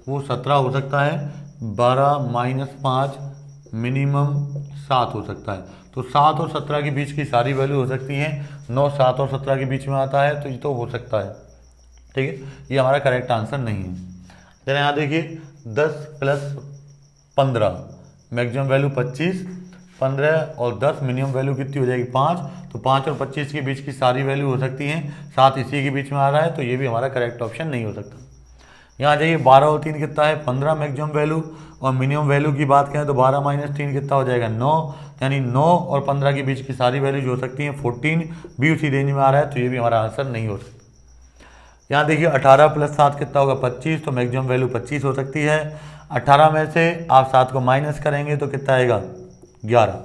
वो 17 हो सकता है। 12 - 5 मिनिमम 7 हो सकता है। तो 7 और 17 के बीच की सारी वैल्यू हो सकती हैं। 9 7 और 17 के बीच में आता है, तो ये तो हो सकता है, ठीक है। ये हमारा करेक्ट आंसर नहीं है। जरा यहाँ देखिए, 10 + 15 मैक्सिमम वैल्यू 25, 15 और 10 मिनिमम वैल्यू कितनी हो जाएगी 5। तो 5 और 25 के बीच की सारी वैल्यू हो सकती हैं। 7 इसी के बीच में आ रहा है, तो ये भी हमारा करेक्ट ऑप्शन नहीं हो सकता। यहाँ जाइए, 12 और 3 कितना है 15 मैक्सिमम वैल्यू, और मिनिमम वैल्यू की बात करें तो 12 - 3 कितना हो जाएगा 9। यानी 9 और 15 के बीच की सारी वैल्यूज हो सकती हैं 14, भी उसी रेंज में आ रहा है, तो ये भी हमारा आंसर नहीं हो सकता। यहाँ देखिए 18 + 7 कितना होगा 25, तो मैक्सिमम वैल्यू 25 हो सकती है। 18 में से आप 7 को माइनस करेंगे तो कितना आएगा 11।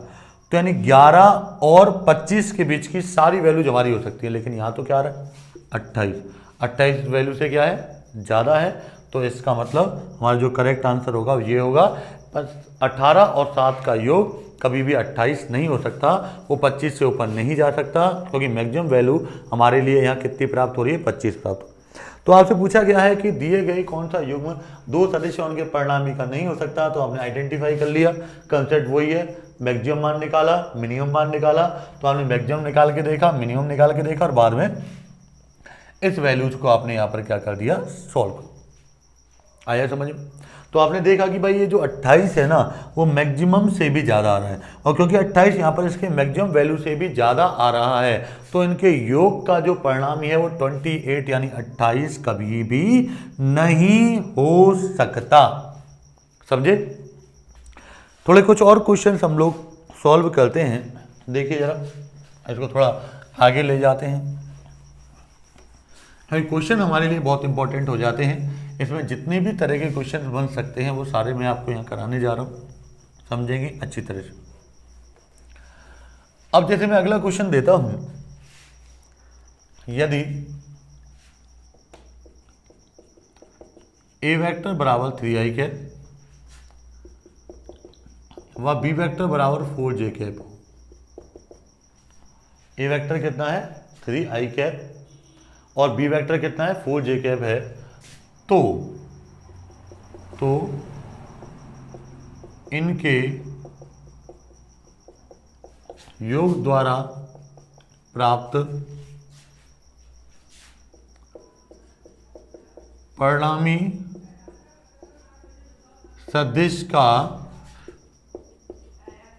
तो यानी 11 और 25 के बीच की सारी वैल्यूज हमारी हो सकती है। लेकिन यहाँ तो क्या आ रहा है 28, 28 वैल्यू से क्या है ज़्यादा है। तो इसका मतलब हमारा जो करेक्ट आंसर होगा ये होगा। बस 18 और 7 का योग कभी भी 28 नहीं हो सकता, वो 25 से ऊपर नहीं जा सकता, क्योंकि मैक्सिमम वैल्यू हमारे लिए यहाँ कितनी प्राप्त हो रही है 25 प्राप्त। तो आपसे पूछा गया है कि दिए गए कौन सा युग्म दो सदिश और उनके परिणामी का नहीं हो सकता। तो आपने आइडेंटिफाई कर लिया, कंसेप्ट वही है, मैक्सिमम मान निकाला, मिनिमम मान निकाला। तो आपने मैक्सिमम निकाल के देखा, मिनिमम निकाल के देखा, और बाद में इस वैल्यूज को आपने यहाँ पर क्या कर दिया सॉल्व कर। आया समझ में? तो आपने देखा कि भाई ये जो 28 है ना वो मैक्सिमम से भी ज़्यादा आ रहा है, और क्योंकि 28 यहाँ पर इसके मैक्सिमम वैल्यू से भी ज़्यादा आ रहा है तो इनके योग का जो परिणामी है वो 28 यानी 28 कभी भी नहीं हो सकता। समझे? थोड़े कुछ और क्वेश्चंस हम लोग सॉल्व करते हैं। देखिए जरा इसको थोड़ा आगे ले जाते हैं। क्वेश्चन हमारे लिए बहुत इंपॉर्टेंट हो जाते हैं। इसमें जितने भी तरह के क्वेश्चन बन सकते हैं वो सारे मैं आपको यहाँ कराने जा रहा हूँ, समझेंगे अच्छी तरह से। अब जैसे मैं अगला क्वेश्चन देता हूँ, यदि ए वेक्टर बराबर 3i कैप व बी वेक्टर बराबर 4j कैप हो। ए वेक्टर कितना है 3i कैप और बी वेक्टर कितना है 4j कैप है, तो इनके योग द्वारा प्राप्त परिणामी सदिश का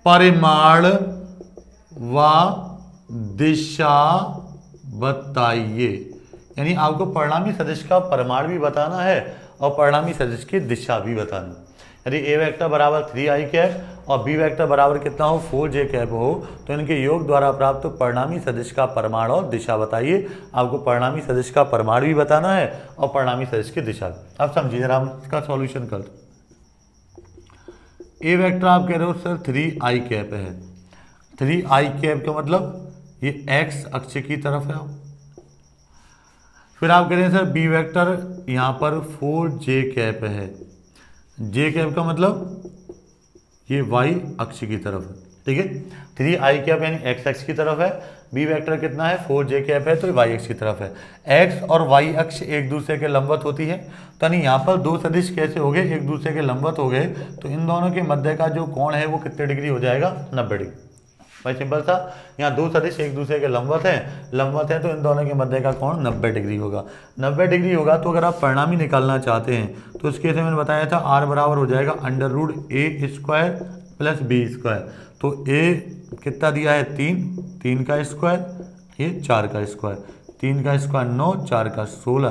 परिमाण व दिशा बताइए। यानी आपको परिणामी सदिश का परिमाण भी बताना है और परिणामी सदिश की दिशा भी बतानी है। यदि ए वेक्टर बराबर 3i कैप और बी वेक्टर बराबर कितना हो 4j कैप हो तो इनके योग द्वारा प्राप्त परिणामी सदिश का परिमाण और दिशा बताइए। आपको परिणामी सदिश का परिमाण भी बताना है और परिणामी सदिश की दिशा भी। अब समझिए जरा हम इसका सॉल्यूशन करते हैं। ए वेक्टर आप कह रहे हो सर 3i कैप है, 3i कैप का मतलब ये x अक्ष की तरफ है। फिर आप कह रहे हैं सर बी वेक्टर यहाँ पर 4j कैप है, j कैप का मतलब ये y अक्ष की तरफ है, ठीक है। 3i कैप यानी x अक्ष की तरफ है, बी वेक्टर कितना है 4j कैप है तो y अक्ष की तरफ है। x और y अक्ष एक दूसरे के लंबवत होती है, तो यानी यहाँ पर दो सदिश कैसे हो गए एक दूसरे के लंबवत हो गए, तो इन दोनों के मध्य का जो कोण है वो कितने डिग्री हो जाएगा 90 डिग्री। भाई सिंपल था, यहाँ दो सदिश एक दूसरे के लंबवत हैं तो इन दोनों के मध्य का कोण 90 डिग्री होगा। 90 डिग्री होगा तो अगर आप परिणामी निकालना चाहते हैं तो इसके से मैंने बताया था r बराबर हो जाएगा √a² प्लस बी स्क्वायर। तो a कितना दिया है 3 का स्क्वायर, ये 4 का स्क्वायर, 3 का स्क्वायर 9, 4 का 16।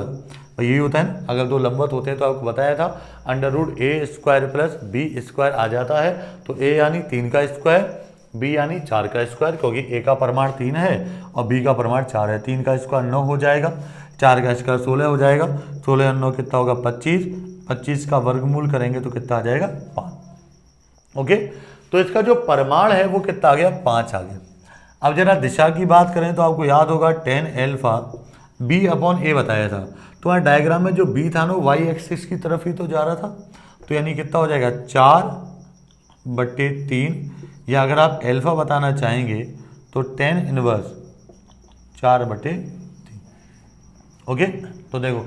भाई यही होता है ना, अगर दो लंबवत होते हैं तो आपको बताया था √a² प्लस बी स्क्वायर आ जाता है। तो a यानी 3 का स्क्वायर, बी यानी 4 का स्क्वायर, क्योंकि ए का परिमाण 3 है और बी का परिमाण 4 है। 3 का स्क्वायर 9 हो जाएगा, 4 का स्क्वायर 16 हो जाएगा, 16 और 9 कितना होगा 25, 25 का वर्गमूल करेंगे तो कितना आ जाएगा 5। ओके, तो इसका जो परिमाण है वो कितना आ गया 5 आ गया। अब जरा दिशा की बात करें तो आपको याद होगा tan अल्फा b/a बताया था, तो यहाँ डायग्राम में जो b था ना y एक्सिस की तरफ ही तो जा रहा था, तो यानी कितना हो जाएगा 4/3, या अगर आप अल्फा बताना चाहेंगे तो tan इनवर्स 4/3। ओके, तो देखो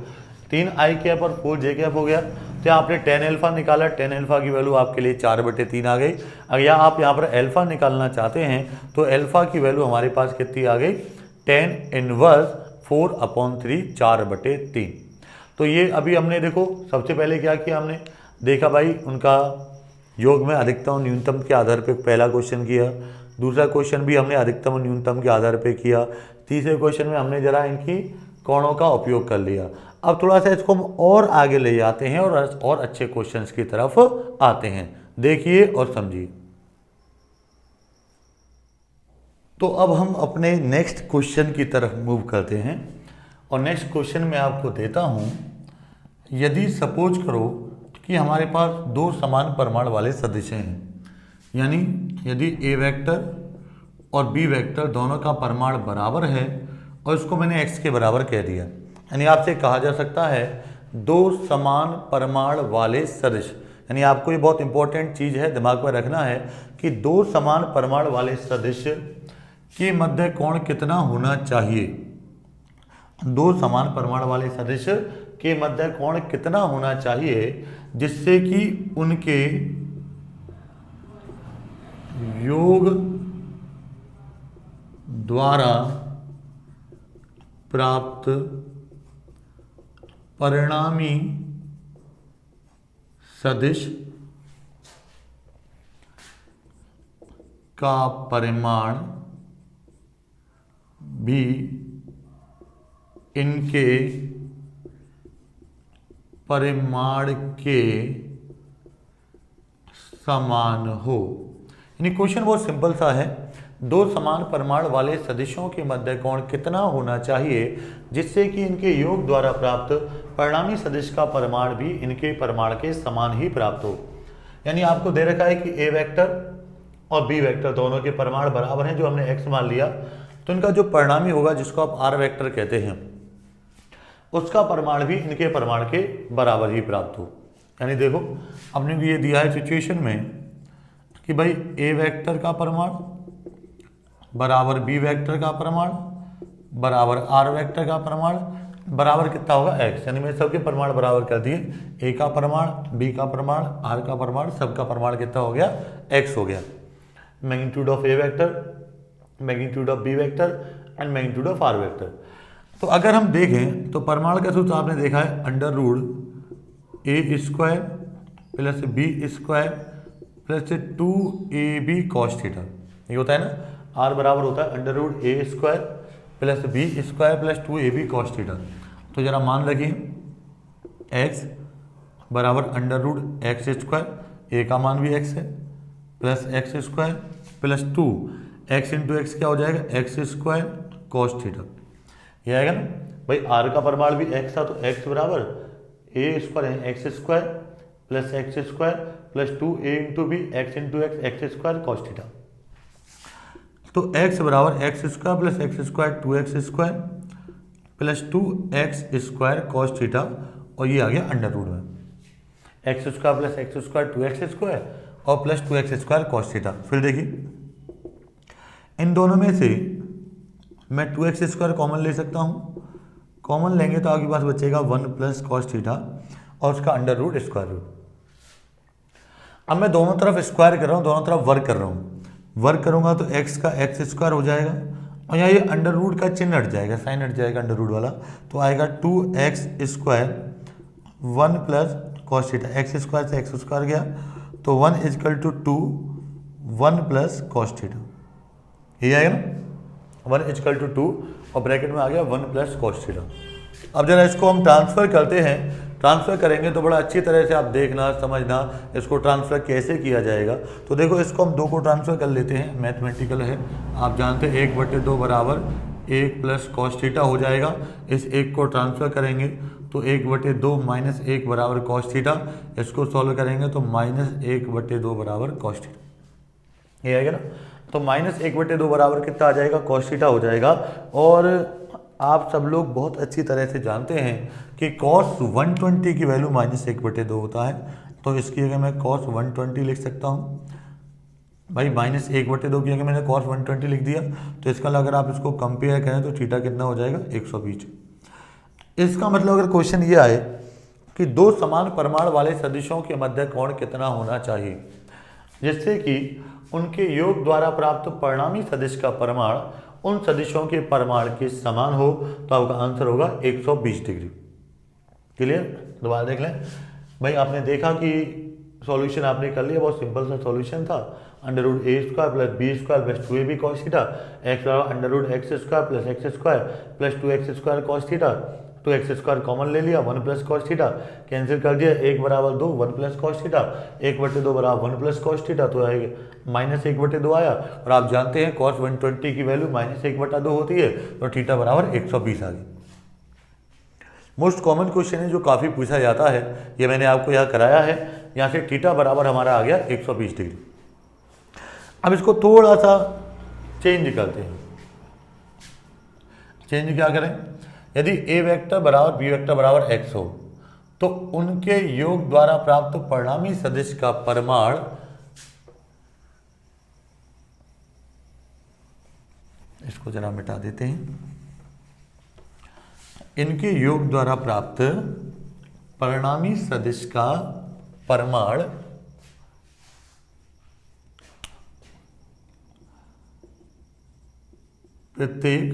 3i कैप और 4j कैप हो गया, तो आपने tan अल्फा निकाला, tan अल्फा की वैल्यू आपके लिए 4/3 आ गई। अगर या आप यहाँ पर अल्फा निकालना चाहते हैं तो अल्फा की वैल्यू हमारे पास कितनी आ गई tan इनवर्स 4/3, 4/3। तो ये अभी हमने देखो सबसे पहले क्या किया, हमने देखा भाई उनका योग में अधिकतम और न्यूनतम के आधार पे पहला क्वेश्चन किया, दूसरा क्वेश्चन भी हमने अधिकतम और न्यूनतम के आधार पे किया, तीसरे क्वेश्चन में हमने जरा इनकी कोणों का उपयोग कर लिया। अब थोड़ा सा इसको हम और आगे ले जाते हैं और अच्छे क्वेश्चंस की तरफ आते हैं, देखिए और समझिए। तो अब हम अपने नेक्स्ट क्वेश्चन की तरफ मूव करते हैं और नेक्स्ट क्वेश्चन में आपको देता हूं, यदि सपोज करो कि हमारे पास दो समान परिमाण वाले सदिश हैं, यानी यदि ए वेक्टर और बी वेक्टर दोनों का परिमाण बराबर है और इसको मैंने x के बराबर कह दिया, यानी आपसे कहा जा सकता है दो समान परिमाण वाले सदिश, यानी आपको ये बहुत इंपॉर्टेंट चीज़ है दिमाग में रखना है कि दो समान परिमाण वाले सदिश के मध्य कोण कितना होना चाहिए। दो समान परिमाण वाले सदिश के मध्य कोण कितना होना चाहिए जिससे कि उनके योग द्वारा प्राप्त परिणामी सदिश का परिमाण भी इनके परिमाण के समान हो। यानी क्वेश्चन बहुत सिंपल सा है, दो समान परिमाण वाले सदिशों के मध्य कोण कितना होना चाहिए जिससे कि इनके योग द्वारा प्राप्त परिणामी सदिश का परिमाण भी इनके परिमाण के समान ही प्राप्त हो। यानी आपको दे रखा है कि ए वेक्टर और बी वेक्टर दोनों के परिमाण बराबर हैं, जो हमने एक्स मान लिया, तो इनका जो परिणामी होगा जिसको आप आर वेक्टर कहते हैं उसका परिमाण भी इनके परिमाण के बराबर ही प्राप्त हो। यानी देखो हमने भी ये दिया है सिचुएशन में कि भाई ए वेक्टर का परिमाण बराबर बी वेक्टर का परिमाण बराबर आर वेक्टर का परिमाण बराबर कितना होगा एक्स। यानी मैं सबके परिमाण बराबर कर दिए, ए का परिमाण, बी का परिमाण, आर का परिमाण, सबका परिमाण कितना हो गया, एक्स हो गया। Magnitude of a vector, magnitude of b vector and magnitude of r vector. तो अगर हम देखें तो परिमाण का सूत्र आपने देखा है अंडर रूट ए square plus B square plus 2ab cos theta, ये होता है ना। आर बराबर होता है अंडर रूट ए square plus B square plus 2ab cos theta. तो जरा मान रखिए एक्स बराबर under root x square, a का मान भी एक्स है, plus x square plus 2 x into x क्या हो जाएगा, एक्स स्क्वायर कॉस थीटा, ये आएगा ना। भाई आर का परिमाण भी एक्स था, तो एक्स बराबर a square x square plus x square plus 2a into b x into x x square cos theta. तो x बराबर x square plus x square 2x square plus 2x square cos theta, और ये आ गया under root में x square plus x square 2x square और plus 2x square cos theta. फिर देखिए इन दोनों में से मैं 2x स्क्वायर कॉमन ले सकता हूँ, कॉमन लेंगे तो आपके पास बचेगा 1 प्लस कॉस थीटा और उसका अंडर रूट स्क्वायर रूट। अब मैं दोनों तरफ स्क्वायर कर रहा हूँ, दोनों तरफ वर्क कर रहा हूँ, वर्क करूंगा तो x का एक्स स्क्वायर हो जाएगा और यहाँ ये अंडर रूट का चिन्ह हट जाएगा, साइन हट जाएगा अंडर रूट वाला, तो आएगा 2x square 1 plus cos theta, x square से एक्स स्क्वायर गया तो 1 equal to 2 1 plus cos theta, ये आएगा ना 1 इजकल टू 2 और ब्रैकेट में आ गया 1 प्लस कॉस थीटा। अब जरा इसको हम ट्रांसफर करते हैं, ट्रांसफर करेंगे तो बड़ा अच्छी तरह से आप देखना समझना इसको ट्रांसफर कैसे किया जाएगा। तो देखो इसको हम 2 को ट्रांसफर कर लेते हैं, मैथमेटिकल है, आप जानते हैं 1/2 बराबर 1 प्लस कॉस थीटा हो जाएगा। इस 1 को ट्रांसफर करेंगे तो 1/2 माइनस 1 बराबर कॉस थीटा, इसको सॉल्व करेंगे तो माइनस 1/2 बराबर कॉस थीटा, ये आएगा ना। तो माइनस 1/2 बराबर कितना आ जाएगा, कॉस थीटा हो जाएगा। और आप सब लोग बहुत अच्छी तरह से जानते हैं कि cos 120 की वैल्यू माइनस 1/2 होता है, तो इसकी जगह मैं cos 120 लिख सकता हूँ। भाई माइनस 1/2 की जगह मैंने cos 120 लिख दिया, तो इसका अगर आप इसको कंपेयर करें तो थीटा कितना हो जाएगा 120। इसका मतलब अगर क्वेश्चन ये आए कि दो समान परिमाण वाले सदिशों के मध्य कोण कितना होना चाहिए जिससे कि उनके योग द्वारा प्राप्त परिणामी सदिश का परिमाण उन सदिशों के परिमाण के समान हो, तो आपका आंसर होगा 120 डिग्री। क्लियर, दोबारा देख लें। भाई आपने देखा कि सॉल्यूशन आपने कर लिया, बहुत सिंपल सा सॉल्यूशन था, अंडर रूट ए square plus B square plus 2ab cos theta, x बराबर under root x square plus x square plus 2x square cos theta, 2x square common ले लिया, 1 प्लस कॉस थीटा कैंसिल कर दिया, 1 बराबर 2 1 plus cos theta, 1/2 बराबर 1 plus cos theta, तो आएगा minus 1/2 आया। और आप जानते हैं cos 120 की वैल्यू माइनस 1/2 होती है, तो थीटा बराबर 120 आ गई। मोस्ट कॉमन क्वेश्चन है जो काफ़ी पूछा जाता है, ये मैंने आपको यहाँ कराया है। यहाँ से थीटा बराबर हमारा आ गया 120 डिग्री। अब इसको थोड़ा सा चेंज करते हैं। चेंज क्या करें, यदि ए वेक्टर बराबर बी वेक्टर बराबर एक्स हो तो उनके योग द्वारा प्राप्त परिणामी सदिश का परिमाण इसको जरा मिटा देते हैं, इनके योग द्वारा प्राप्त परिणामी सदिश का परिमाण प्रत्येक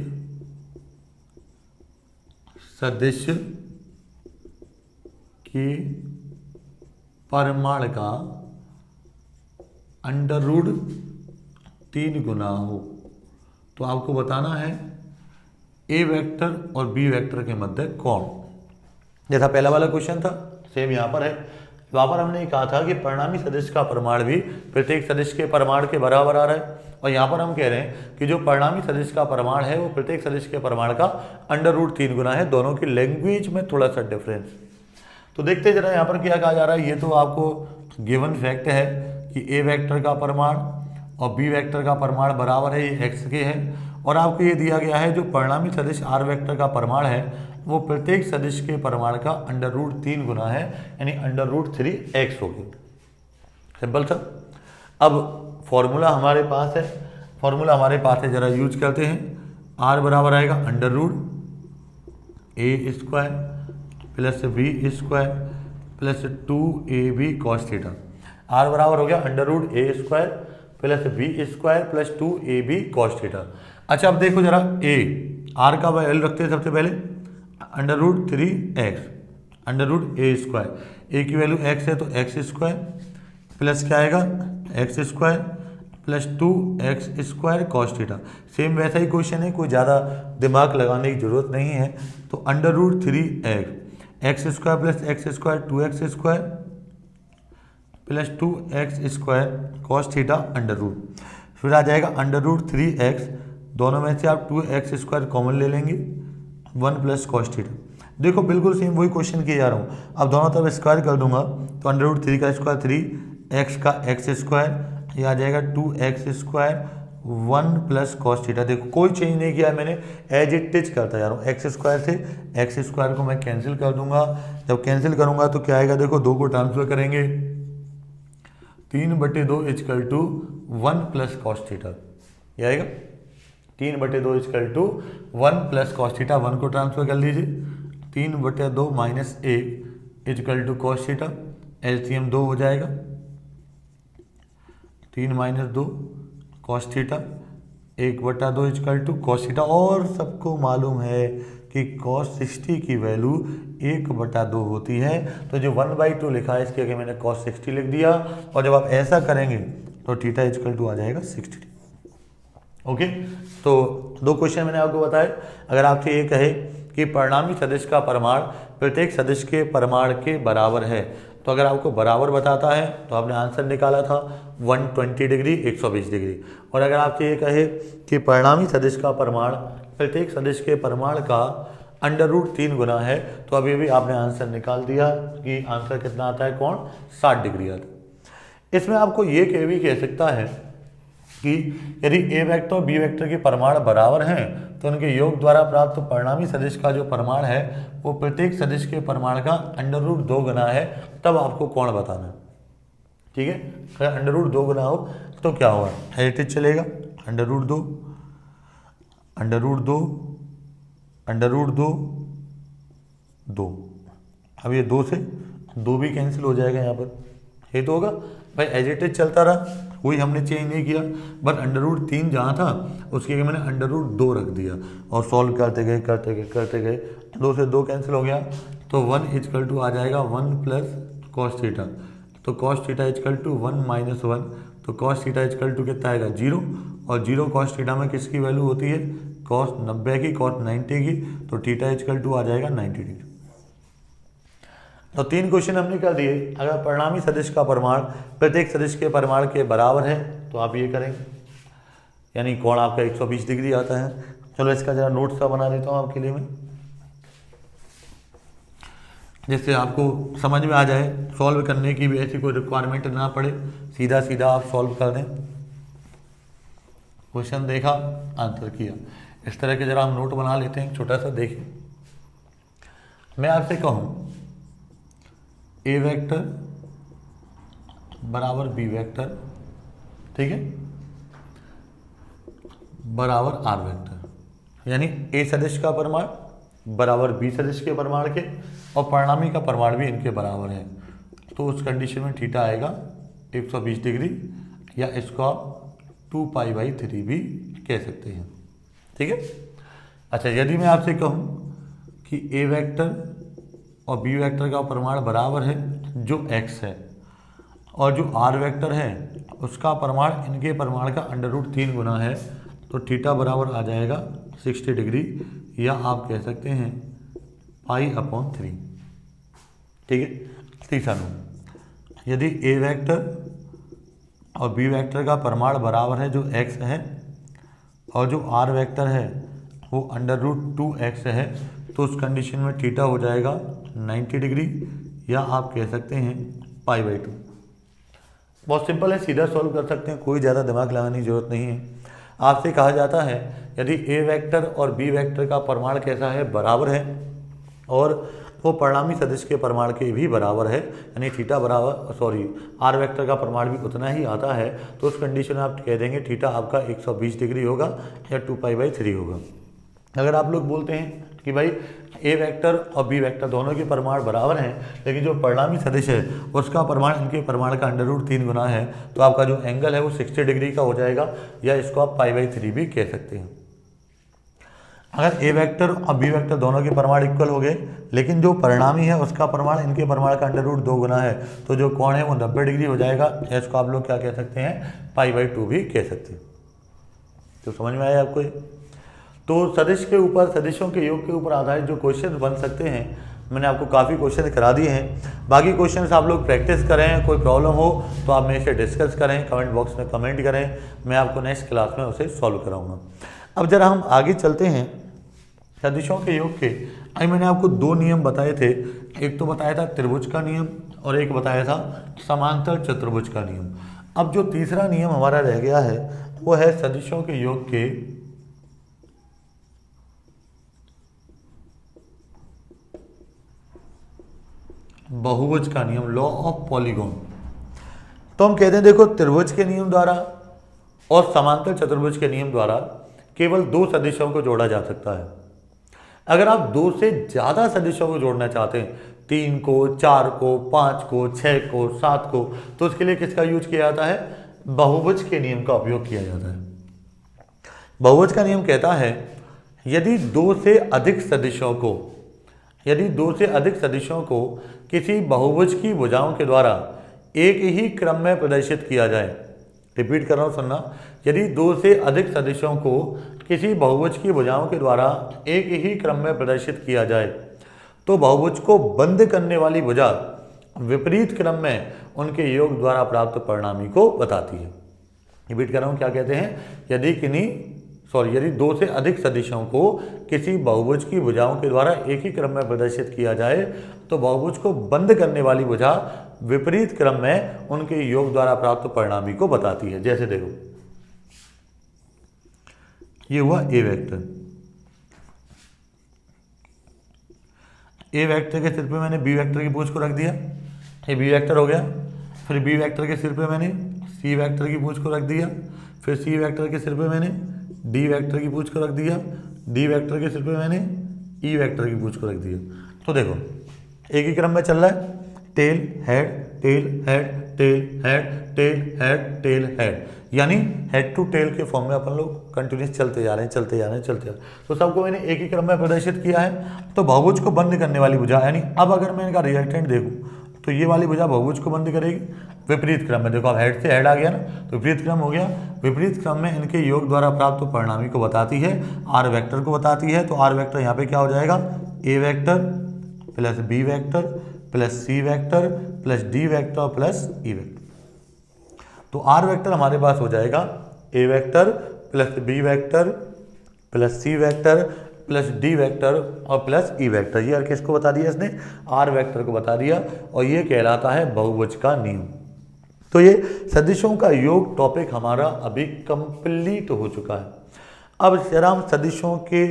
सदिश के परिमाण का अंडर रूट 3 गुना हो, तो आपको बताना है ए वेक्टर और बी वेक्टर के मध्य कोण। जैसा पहला वाला क्वेश्चन था सेम यहाँ पर है। वहाँ पर हमने कहा था कि परिणामी सदिश का परिमाण भी प्रत्येक सदिश के परिमाण के बराबर आ रहा है, और यहाँ पर हम कह रहे हैं कि जो परिणामी सदिश का परिमाण है वो प्रत्येक सदिश के परिमाण का अंडर रूट 3 गुना है। दोनों की लैंग्वेज में थोड़ा सा डिफरेंस। तो देखते जरा यहाँ पर क्या कहा जा रहा है। ये तो आपको गिवन फैक्ट है कि ए वेक्टर का परिमाण और बी वेक्टर का परिमाण बराबर है, ये एक्स के है, और आपको ये दिया गया है जो परिणामी सदिश आर वेक्टर का परिमाण है वो प्रत्येक सदिश के परिमाण का अंडर रूट 3 गुना है, यानी अंडर रूट 3x होगी। सिंपल सा। अब फॉर्मूला हमारे पास है, जरा यूज करते हैं। आर बराबर आएगा अंडर रूट ए square plus B square plus 2ab cos theta. R बराबर हो गया अंडर रूट ए square plus B square plus 2ab cos theta. अच्छा अब देखो जरा ए आर का वैल्यू रखते हैं सबसे पहले under root 3x under root A square. A की वैल्यू x है तो एक्स स्क्वायर प्लस क्या आएगा x square plus 2x square cos theta. Same वैसा ही क्वेश्चन है, कोई ज़्यादा दिमाग लगाने की जरूरत नहीं है। तो under root 3x x square plus x square 2x square plus 2x square cos theta under root. फिर आ जाएगा अंडर रूट 3x, दोनों में से आप 2x स्क्वायर कॉमन ले लेंगे 1 प्लस कॉस थीटा। देखो बिल्कुल सेम वही क्वेश्चन किए जा रहा हूँ। अब दोनों तरफ स्क्वायर कर दूंगा तो अंडर रूट 3 का स्क्वायर 3, एक्स का एक्स स्क्वायर, ये आ जाएगा 2x square 1 plus cos theta. देखो कोई चेंज नहीं किया है मैंने, एज इट इज करता जा रहा हूँ। एक्स स्क्वायर से एक्स स्क्वायर को मैं कैंसिल कर दूंगा। जब कैंसिल करूंगा तो क्या आएगा, देखो 2 को ट्रांसफर करेंगे 3/2 equal to 1 plus cos theta. ये आएगा 3/2 equal to 1 plus cos theta. 1 को ट्रांसफर कर लीजिए 3/2 minus 1 equal to cos theta. LCM 2 हो जाएगा 3 minus 2 cos theta 1/2 equal to cos theta. और सबको मालूम है कि कॉस 60 की वैल्यू 1/2 होती है, तो जो 1/2 लिखा है इसके आगे मैंने कॉस 60 लिख दिया। और जब आप ऐसा करेंगे तो थीटा इक्वल टू आ जाएगा 60। ओके, तो 2 क्वेश्चन मैंने आपको बताए। अगर आपसे ये कहे कि परिणामी सदिश का परिमाण प्रत्येक सदिश के परिमाण के बराबर है, तो अगर आपको बराबर बताता है तो आपने आंसर निकाला था 120 डिग्री 120 डिग्री। और अगर आपसे ये कहे कि परिणामी सदिश का परिमाण प्रत्येक सदिश के परिमाण का अंडर रूट 3 गुना है, तो अभी भी आपने आंसर निकाल दिया कि आंसर कितना आता है, कोण 60 डिग्री आता है। इसमें आपको ये भी कह सकता है कि यदि ए वेक्टर और बी वेक्टर के परिमाण बराबर हैं तो उनके योग द्वारा प्राप्त परिणामी सदिश का जो परिमाण है वो प्रत्येक सदिश के परिमाण का अंडर रूट 2 गुना है, तब आपको कोण बताना है। ठीक है, अगर अंडर रूट 2 गुना हो तो क्या होगा, हेरिटेज चलेगा under root 2 under root 2 under root 2 2। अब ये 2 से 2 भी कैंसिल हो जाएगा, यहाँ पर ये तो होगा भाई, एज इट इज चलता रहा, कोई हमने चेंज नहीं किया। बट अंडर रूट 3 जहाँ था उसके आगे मैंने अंडर रूट 2 रख दिया और सॉल्व करते गए 2 से 2 कैंसिल हो गया, तो 1 इक्वल टू आ जाएगा 1 प्लस कॉस थीटा। तो cos theta equal to 1 minus 1, तो कॉस थीटा इक्वल टू कितना आएगा 0, और 0 कॉस थीटा में किसकी वैल्यू होती है, कॉस 90 की, कॉस 90 की, तो थीटा इक्वल टू आ जाएगा 90 डिग्री। तो 3 क्वेश्चन हमने कर दिए। अगर परिणामी सदिश का परिमाण प्रत्येक सदिश के परिमाण के बराबर है तो आप ये करेंगे, यानी कोण आपका 120 डिग्री आता है। चलो इसका जरा नोट सा बना देता हूँ आपके लिए मैं, जिससे आपको समझ में आ जाए, सॉल्व करने की भी ऐसी कोई रिक्वायरमेंट ना पड़े, सीधा सीधा आप सॉल्व कर दें। क्वेश्चन देखा, आंसर किया, इस तरह के जरा हम नोट बना लेते हैं छोटा सा। देखिए मैं आपसे कहूँ ए वेक्टर बराबर बी वेक्टर, ठीक है, बराबर आर वेक्टर, यानी ए सदिश का परिमाण बराबर बी सदिश के परिमाण के, और परिणामी का परिमाण भी इनके बराबर है, तो उस कंडीशन में थीटा आएगा 120 डिग्री, या इसको आप 2π/3 भी कह सकते हैं। ठीक है। अच्छा, यदि मैं आपसे कहूँ कि ए वेक्टर और बी वेक्टर का परिमाण बराबर है जो x है, और जो आर वेक्टर है उसका परिमाण इनके परिमाण का √3 गुना है, तो थीटा बराबर आ जाएगा 60 डिग्री, या आप कह सकते हैं π/3। ठीक है। तीसरा नंबर, यदि ए वेक्टर और बी वेक्टर का परिमाण बराबर है जो x है, और जो आर वेक्टर है वो √2x है, तो उस कंडीशन में थीटा हो जाएगा 90 डिग्री, या आप कह सकते हैं π/2। बहुत सिंपल है, सीधा सॉल्व कर सकते हैं, कोई ज़्यादा दिमाग लगाने की जरूरत नहीं है। आपसे कहा जाता है यदि ए वेक्टर और बी वेक्टर का परिमाण कैसा है, बराबर है, और वो परिणामी सदिश के परिमाण के भी बराबर है, यानी थीटा बराबर आर वेक्टर का परिमाण भी उतना ही आता है, तो उस कंडीशन में आप कह देंगे थीटा आपका 120 डिग्री होगा या 2π/3 होगा। अगर आप लोग बोलते हैं कि भाई ए वेक्टर और बी वेक्टर दोनों के परिमाण बराबर हैं, लेकिन जो परिणामी सदिश है उसका परिमाण इनके परिमाण का √3 गुना है, तो आपका जो एंगल है वो 60 डिग्री का हो जाएगा, या इसको आप π/3 भी कह सकते हैं। अगर ए वेक्टर और बी वेक्टर दोनों के परिमाण इक्वल हो गए, लेकिन जो परिणामी है उसका परिमाण इनके परिमाण का √2 गुना है, तो जो कोण है वो 90 डिग्री हो जाएगा, या इसको आप लोग क्या कह सकते हैं, π/2 भी कह सकते हैं। तो समझ में आया आपको? तो सदिश के ऊपर, सदिशों के योग के ऊपर आधारित जो क्वेश्चन बन सकते हैं, मैंने आपको काफ़ी क्वेश्चन करा दिए हैं। बाकी क्वेश्चंस आप लोग प्रैक्टिस करें, कोई प्रॉब्लम हो तो आप मेरे से डिस्कस करें, कमेंट बॉक्स में कमेंट करें, मैं आपको नेक्स्ट क्लास में उसे सॉल्व कराऊंगा। अब जरा हम आगे चलते हैं सदिशों के योग के। अभी मैंने आपको 2 नियम बताए थे, एक तो बताया था त्रिभुज का नियम और एक बताया था समांतर चतुर्भुज का नियम। अब जो तीसरा नियम हमारा रह गया है वो है सदिशों के योग के बहुभुज का नियम, लॉ ऑफ पॉलीगॉन। तो हम कहते हैं देखो, त्रिभुज के नियम द्वारा और समांतर चतुर्भुज के नियम द्वारा केवल 2 सदिशों को जोड़ा जा सकता है। अगर आप 2 से ज़्यादा सदिशों को जोड़ना चाहते हैं, 3 को, 4 को, 5 को, 6 को, 7 को, तो उसके लिए किसका यूज किया जाता है, बहुभुज के नियम का उपयोग किया जाता है। बहुभुज का नियम कहता है यदि 2 से अधिक सदिशों को किसी बहुभुज की भुजाओं के द्वारा एक ही क्रम में प्रदर्शित किया जाए, रिपीट कर रहा हूं, सुनना, यदि 2 से अधिक सदिशों को किसी बहुभुज की भुजाओं के द्वारा एक ही क्रम में प्रदर्शित किया जाए, तो बहुभुज को बंद करने वाली भुजा विपरीत क्रम में उनके योग द्वारा प्राप्त परिणामी को बताती है। रिपीट कर रहा हूं, क्या कहते हैं, यदि 2 से अधिक सदिशों को किसी बहुभुज की भुजाओं के द्वारा एक ही क्रम में प्रदर्शित किया जाए, तो बहुभुज को बंद करने वाली भुजा विपरीत क्रम में उनके योग द्वारा प्राप्त परिणामी को बताती है। जैसे देखो, ये हुआ ए वेक्टर। ए वेक्टर के सिर पे मैंने बी वेक्टर की पूंछ को रख दिया, ये बी वेक्टर हो गया। फिर बी वेक्टर के सिर पे मैंने सी वेक्टर की पूंछ को रख दिया, फिर सी वेक्टर के सिर पे मैंने डी वेक्टर की पूंछ को रख दिया, डी वेक्टर के सिर पे मैंने ई वेक्टर की पूंछ को रख दिया। तो देखो एक ही क्रम में चल रहा है, tail head tail head tail head tail head tail head, यानी हेड टू टेल के फॉर्म में अपन लोग कंटिन्यूस चलते जा रहे हैं। तो सबको मैंने एक ही क्रम में प्रदर्शित किया है। तो बहुभुज को बंद करने वाली भुजा, यानी अब अगर मैं इनका रिजल्टेंट देखूँ तो ये वाली भुजा बहुभुज को बंद करेगी विपरीत क्रम में। देखो अब हेड से हेड आ गया ना, तो विपरीत क्रम हो गया। विपरीत क्रम में इनके योग द्वारा प्राप्त परिणामी को बताती है, आर वेक्टर को बताती है। तो आर वेक्टर यहाँ पे क्या हो जाएगा, ए vector plus B vector plus c vector plus d vector plus e vector. तो आर वेक्टर हमारे पास हो जाएगा ए vector plus B vector plus c vector plus d vector और प्लस ई वेक्टर। ये किसको बता दिया इसने, आर वेक्टर को बता दिया, और ये कहलाता है बहुभुज का नियम। तो ये सदिशों का योग टॉपिक हमारा अभी कंप्लीट हो चुका है। अब जरा हम सदिशों के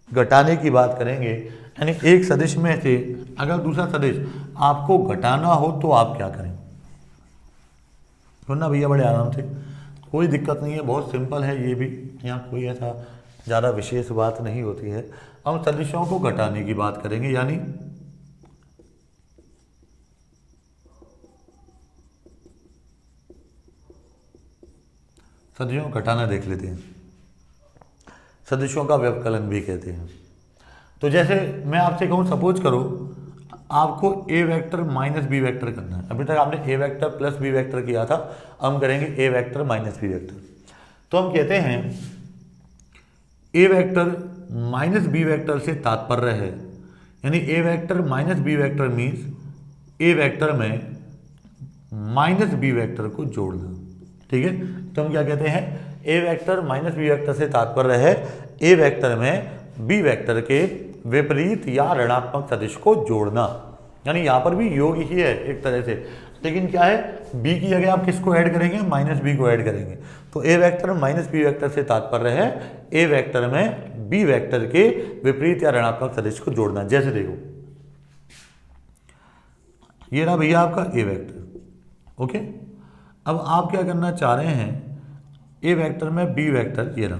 घटाने की बात करेंगे, यानी एक सदिश में से अगर दूसरा सदिश आपको घटाना हो तो आप क्या करें। सुनना भैया बड़े आराम से, कोई दिक्कत नहीं है, बहुत सिंपल है ये भी, यहाँ कोई ऐसा ज़्यादा विशेष बात नहीं होती है। हम सदिशों को घटाने की बात करेंगे, यानी सदिशों को घटाना देख लेते हैं। सदिशों का व्यवकलन भी कहते हैं। तो जैसे मैं आपसे कहूँ, सपोज करो आपको a vector minus b vector करना है। अभी तक आपने a vector plus B vector किया था, हम करेंगे a vector minus b vector. तो हम कहते हैं a vector minus b vector से तात्पर्य है, यानी a vector minus b vector means a vector में माइनस बी वेक्टर को जोड़ना। ठीक है, तो हम क्या कहते हैं, a vector minus b vector से तात्पर्य है ए वेक्टर में बी वेक्टर के विपरीत या ऋणात्मक सदिश को जोड़ना। यानी यहाँ पर भी योग ही है एक तरह से, लेकिन क्या है, बी की जगह आप किसको ऐड करेंगे, माइनस बी को ऐड करेंगे। तो a vector minus b vector से तात्पर्य है ए वेक्टर में बी वेक्टर के विपरीत या ऋणात्मक सदिश को जोड़ना। जैसे देखो, ये रहा भैया आपका ए वेक्टर। ओके, अब आप क्या करना चाह रहे हैं, ए वेक्टर में बी वेक्टर, ये रहा।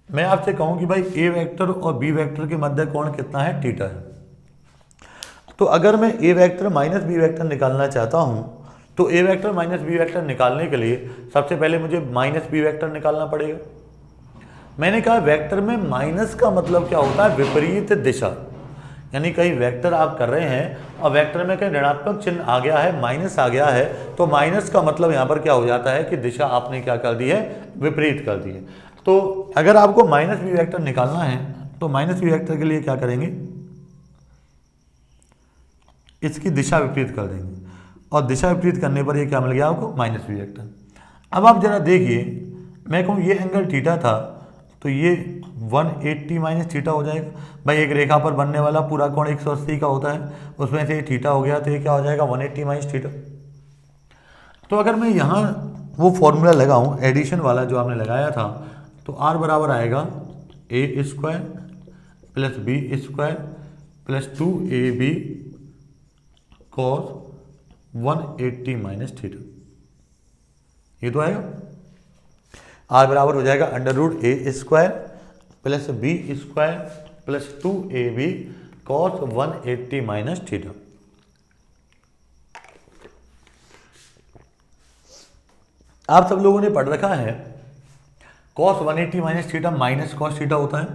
मैं आपसे कहूं कि भाई ए वेक्टर और बी वेक्टर के मध्य कोण कितना है, थीटा है। तो अगर मैं ए वेक्टर माइनस बी वेक्टर निकालना चाहता हूं, तो a vector minus b vector निकालने के लिए सबसे पहले मुझे माइनस बी वेक्टर निकालना पड़ेगा। मैंने कहा वेक्टर में माइनस का मतलब क्या होता है, विपरीत दिशा। यानी कहीं वेक्टर आप कर रहे हैं और वेक्टर में कहीं ऋणात्मक चिन्ह आ गया है, माइनस आ गया है, तो माइनस का मतलब यहाँ पर क्या हो जाता है कि दिशा आपने क्या कर दी है, विपरीत कर दी है। तो अगर आपको माइनस बी वेक्टर निकालना है तो माइनस बी वेक्टर के लिए क्या करेंगे, इसकी दिशा विपरीत कर देंगे, और दिशा विपरीत करने पर ये क्या मिल गया आपको, माइनस बी वेक्टर। अब आप जरा देखिए, मैं कहूँ ये एंगल थीटा था, तो ये 180 माइनस थीटा हो जाएगा। भाई एक रेखा पर बनने वाला पूरा कोण 180 का होता है, उसमें से थीटा हो गया, तो ये क्या हो जाएगा, 180 माइनस थीटा। तो अगर मैं यहाँ वो फॉर्मूला लगाऊं एडिशन वाला जो आपने लगाया था, तो आर बराबर आएगा a square plus B square plus 2ab cos 180 minus theta. ये तो आएगा, आर बराबर हो जाएगा अंडर रूट ए square plus B square plus 2ab cos 180 minus theta. आप सब लोगों ने पढ़ रखा है cos 180 minus theta minus cos theta होता है,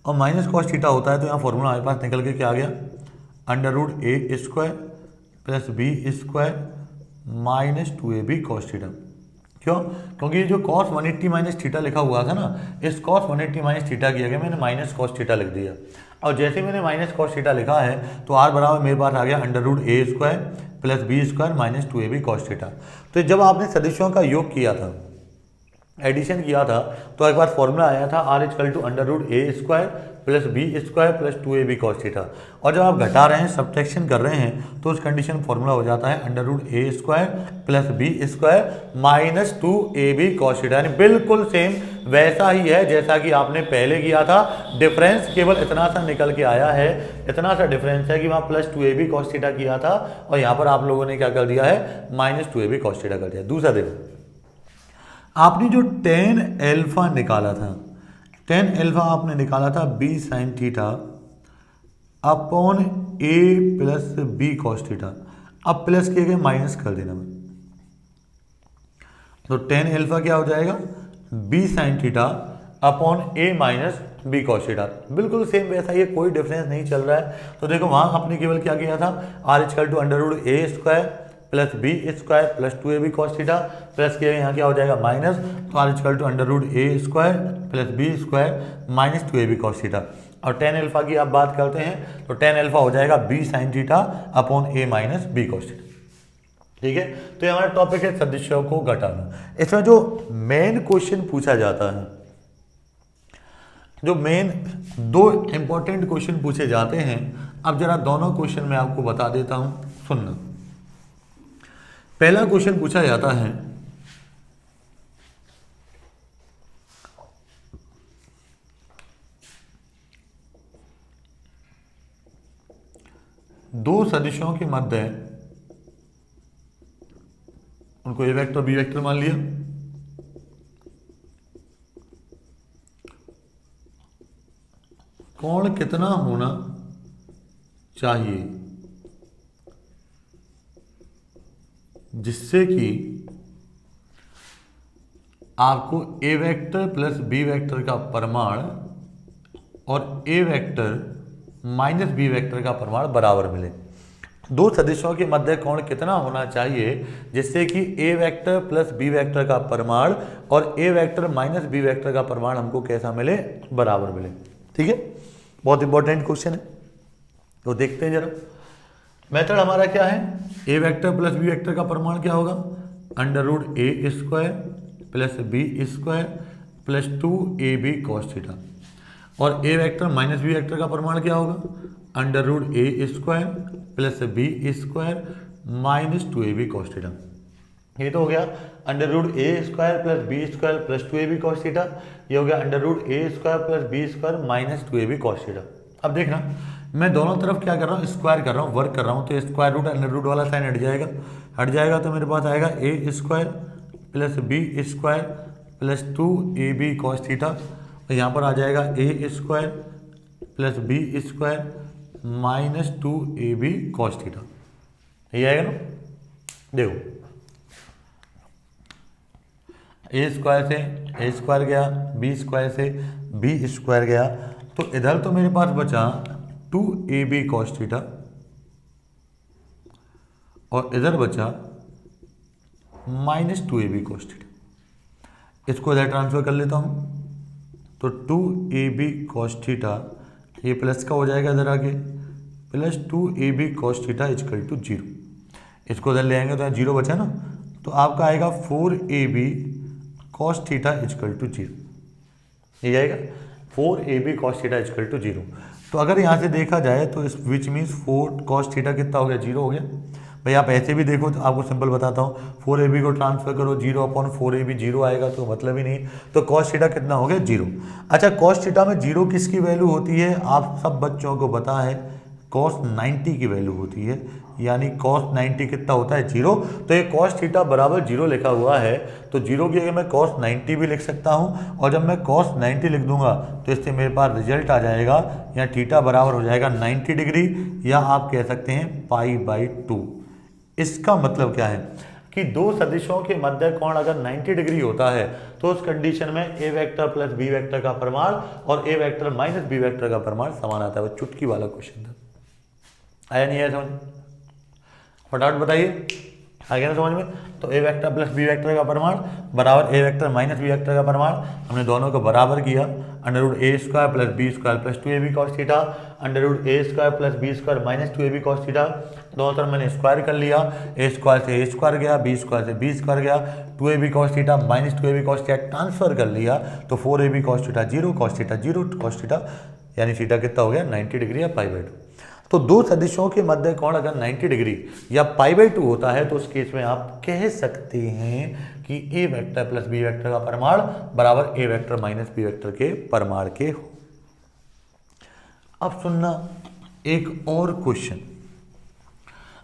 और माइनस कॉस थीटा होता है, तो यहाँ फॉर्मूला हमारे पास निकल के क्या आ गया, अंडर रूट ए square plus B square minus 2ab cos theta. क्यों, क्योंकि जो कॉस 180 माइनस थीटा लिखा हुआ था ना, इस कॉस 180 माइनस थीटा की जगह मैंने माइनस कॉस थीटा लिख दिया, और जैसे मैंने माइनस कॉस थीटा लिखा है तो आर बराबर मेरे पास आ गया अंडर रूट ए square plus B square minus 2ab cos theta. तो जब आपने सदिशों का योग किया था, एडिशन किया था, तो एक बार फॉर्मूला आया था r equal to under root A square plus B square plus 2ab cos theta. और जब आप घटा रहे हैं, सब्ट्रैक्शन कर रहे हैं, तो उस कंडीशन फॉर्मूला हो जाता है अंडर रूट ए square plus B square minus 2ab cos theta. यानी बिल्कुल सेम वैसा ही है जैसा कि आपने पहले किया था, डिफरेंस केवल इतना सा निकल के आया है, इतना सा डिफरेंस है कि वहाँ प्लस 2ab कॉस थीटा किया था और यहाँ पर आप लोगों ने क्या कर दिया है, माइनस 2ab कॉस थीटा कर दिया। दूसरा देखो, आपने जो टेन एल्फा निकाला था, टेन एल्फा आपने निकाला था बी साइन थीटा अपॉन ए प्लस बी कॉस थीटा। अब प्लस किए गए माइनस कर देना, तो टेन एल्फा क्या हो जाएगा, बी साइन थीटा अपॉन ए माइनस बी कॉस थीटा। बिल्कुल सेम वैसा ही है, कोई डिफरेंस नहीं चल रहा है। तो देखो वहां आपने केवल क्या किया था, r equal to under root A square plus B square plus 2ab cos theta, plus किया यहाँ क्या हो जाएगा माइनस, तो r equal to under root A square plus B square minus 2ab cos theta. और टेन एल्फा की आप बात करते हैं तो टेन एल्फा हो जाएगा बी साइन थीटा अपॉन ए माइनस बी कॉस थीटा। ठीक है, तो ये हमारा टॉपिक है सदिशों को घटाना। इसमें जो मेन क्वेश्चन पूछा जाता है, जो मेन दो इंपॉर्टेंट क्वेश्चन पूछे जाते हैं, अब जरा दोनों क्वेश्चन मैं आपको बता देता हूं, सुनना। पहला क्वेश्चन पूछा जाता है, दो सदिशों के मध्य, उनको ए वेक्टर बी वेक्टर मान लिया, कोण कितना होना चाहिए जिससे कि आपको a vector plus B vector का परिमाण और a vector minus b vector का परिमाण बराबर मिले। दो सदिशों के मध्य कोण कितना होना चाहिए जिससे कि ए वेक्टर प्लस बी वेक्टर का परिमाण और a vector minus b vector का परिमाण हमको कैसा मिले, बराबर मिले। ठीक है, बहुत इंपॉर्टेंट क्वेश्चन है, तो देखते हैं जरा। मेथड हमारा क्या है, a vector plus B vector का परिमाण क्या होगा, अंडर रूट ए square plus B square plus 2ab cos theta, और a vector minus b vector का परिमाण क्या होगा, अंडर रूट ए square plus B square minus 2ab cos theta. ये तो हो गया अंडर रूट ए square plus B square plus 2ab cos theta, ये हो गया अंडर रूट ए square plus B square minus 2ab cos theta. अब देखना मैं दोनों तरफ क्या कर रहा हूँ, स्क्वायर कर रहा हूँ, वर्क कर रहा हूँ, तो स्क्वायर रूट अंडर रूट वाला साइन हट जाएगा तो मेरे पास आएगा a square plus B square plus 2ab cos theta, और यहाँ पर आ जाएगा a square plus B square minus 2ab cos theta. ये आएगा ना, देखो ए स्क्वायर से ए स्क्वायर गया, बी स्क्वायर से बी स्क्वायर गया, तो इधर तो मेरे पास बचा 2ab cos थीटा और इधर बचा माइनस 2ab cos थीटा। इसको इधर ट्रांसफर कर लेता हूँ, तो 2ab cos थीटा ये प्लस का हो जाएगा इधर आके, plus 2ab cos theta equal to 0। इसको इधर ले आएंगे तो यहाँ 0 बचा ना, तो आपका आएगा 4ab cos theta equal to 0। ये आएगा 4ab cos theta equal to 0। तो अगर यहाँ से देखा जाए तो इस विच मीन्स 4 cos थीटा कितना हो गया, 0 हो गया। भाई आप ऐसे भी देखो तो आपको सिंपल बताता हूँ, 4ab को ट्रांसफर करो 0/4ab 0 आएगा, तो मतलब ही नहीं, तो cos थीटा कितना हो गया, 0। अच्छा cos थीटा में 0 किसकी वैल्यू होती है, आप सब बच्चों को पता है, cos 90 की वैल्यू होती है, यानी cos 90 कितना होता है, 0। तो ये cos थीटा बराबर 0 लिखा हुआ है, तो 0 की जगह मैं cos 90 भी लिख सकता हूँ, और जब मैं cos 90 लिख दूंगा तो इससे मेरे पास रिजल्ट आ जाएगा, यहाँ थीटा बराबर हो जाएगा 90 डिग्री, या आप कह सकते हैं π/2। इसका मतलब क्या है कि दो सदिशों के मध्य कोण अगर 90 डिग्री होता है तो उस कंडीशन में ए वेक्टर प्लस बी वेक्टर का परिमाण और a vector minus b vector का परिमाण समान आता है। वो चुटकी वाला क्वेश्चन था, आया नहीं आया समझ, फटाफट बताइए, आ गया ना समझ में। तो a vector plus B vector का परिमाण बराबर a vector minus b vector का परिमाण, हमने दोनों को बराबर किया, अंडर रूट ए square plus B square plus 2ab cos theta, under root ए square plus B square minus 2ab cos theta. दोनों तरफ मैंने स्क्वायर कर लिया, ए स्क्वायर से ए स्क्वायर गया, बी स्क्वायर से बी स्क्वायर गया, 2ab cos theta minus 2ab cos theta transfer कर लिया, तो 4ab cos theta 0, cos theta 0, cos theta यानी थीटा कितना हो गया, 90 डिग्री या π/2। तो दो सदिशों के मध्य कोण अगर 90 डिग्री या π/2 होता है तो उस केस में आप कह सकते हैं कि ए वेक्टर प्लस बी वेक्टर का परिमाण बराबर a vector minus b vector के परिमाण के हो। अब सुनना एक और क्वेश्चन।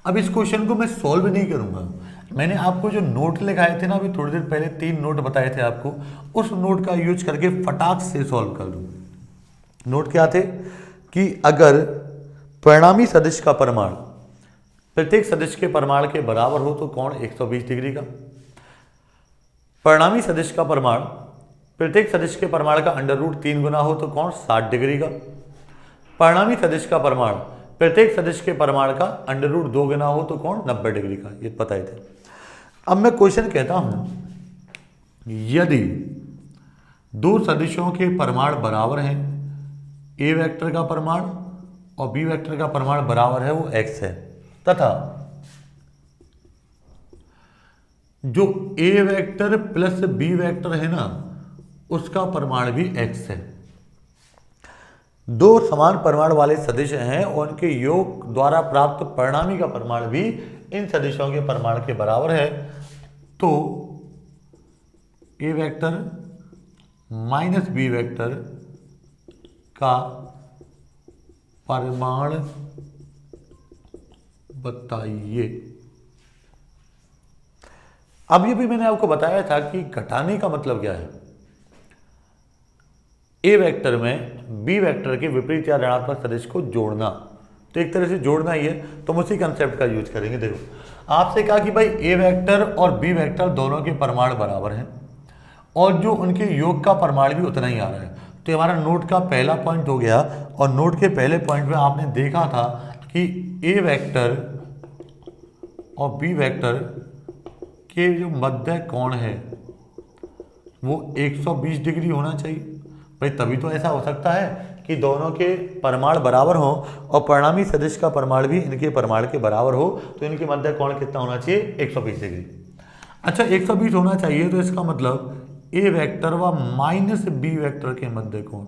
अब इस क्वेश्चन को मैं सॉल्व नहीं करूंगा, मैंने आपको जो नोट लिखाए थे ना अभी थोड़ी देर पहले, 3 नोट बताए थे आपको, उस नोट का यूज करके फटाक से सॉल्व कर दूंगा। नोट क्या थे कि अगर परिणामी सदिश का परिमाण प्रत्येक सदिश के परिमाण के बराबर हो तो कोण 120 डिग्री का, परिणामी सदिश का परिमाण प्रत्येक सदिश के परिमाण का अंडर रूट 3 गुना हो तो कोण 60 डिग्री का, परिणामी सदिश का परिमाण प्रत्येक सदिश के परिमाण का अंडर रूट 2 गुना हो तो कोण 90 डिग्री का। ये पता ही थे। अब मैं क्वेश्चन कहता हूं, यदि दो सदिशों के परिमाण बराबर हैं, ए वेक्टर का परिमाण और बी वेक्टर का परिमाण बराबर है, वो x है, तथा जो ए वेक्टर प्लस बी वेक्टर है ना उसका परिमाण भी x है। दो समान परिमाण वाले सदिश हैं और उनके योग द्वारा प्राप्त परिणामी का परिमाण भी इन सदिशों के परिमाण के बराबर है, तो a vector minus b vector का परिमाण बताइए। अब ये भी मैंने आपको बताया था कि घटाने का मतलब क्या है, ए वेक्टर में बी वेक्टर के विपरीत या ऋणात्मक सदिश को जोड़ना, तो एक तरह से जोड़ना ही है, तो हम उसी कंसेप्ट का यूज करेंगे। देखो आपसे कहा कि भाई ए वेक्टर और बी वेक्टर दोनों के परिमाण बराबर हैं और जो उनके योग का परिमाण भी उतना ही आ रहा है, तो हमारा नोट का पहला पॉइंट हो गया और नोट के पहले पॉइंट में आपने देखा था कि ए वेक्टर और बी वेक्टर के जो मध्य कोण है वो 120 डिग्री होना चाहिए भाई, तभी तो ऐसा हो सकता है कि दोनों के परिमाण बराबर हो और परिणामी सदिश का परिमाण भी इनके परिमाण के बराबर हो, तो इनके मध्य कोण कितना होना चाहिए 120 डिग्री। अच्छा 120 होना चाहिए, तो इसका मतलब ए वेक्टर व माइनस बी वेक्टर के मध्य कोण,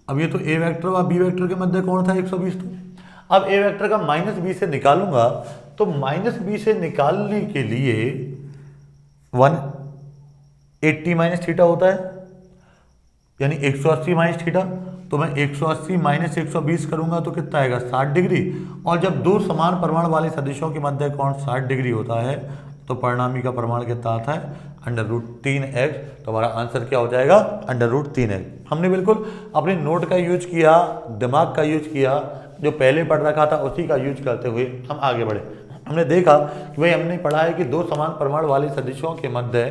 अब ये तो ए वेक्टर व बी वेक्टर के मध्य कोण था 120, तो अब ए वेक्टर का माइनस बी से निकालूंगा, तो माइनस बी से निकालने के लिए 180 माइनस थीटा होता है, यानी 180 माइनस थीटा, तो मैं 180 माइनस 120 करूंगा तो कितना आएगा 60 डिग्री। और जब दो समान परिमाण वाले सदिशों के मध्य कोण 60 डिग्री होता है तो परिणामी का परिमाण कितना आता है √3x, तो हमारा आंसर क्या हो जाएगा √3x। हमने बिल्कुल अपने नोट का यूज किया, दिमाग का यूज किया, जो पहले पढ़ रखा था उसी का यूज करते हुए हम आगे बढ़े। हमने देखा कि भाई हमने पढ़ा है कि दो समान परिमाण वाले सदिशों के मध्य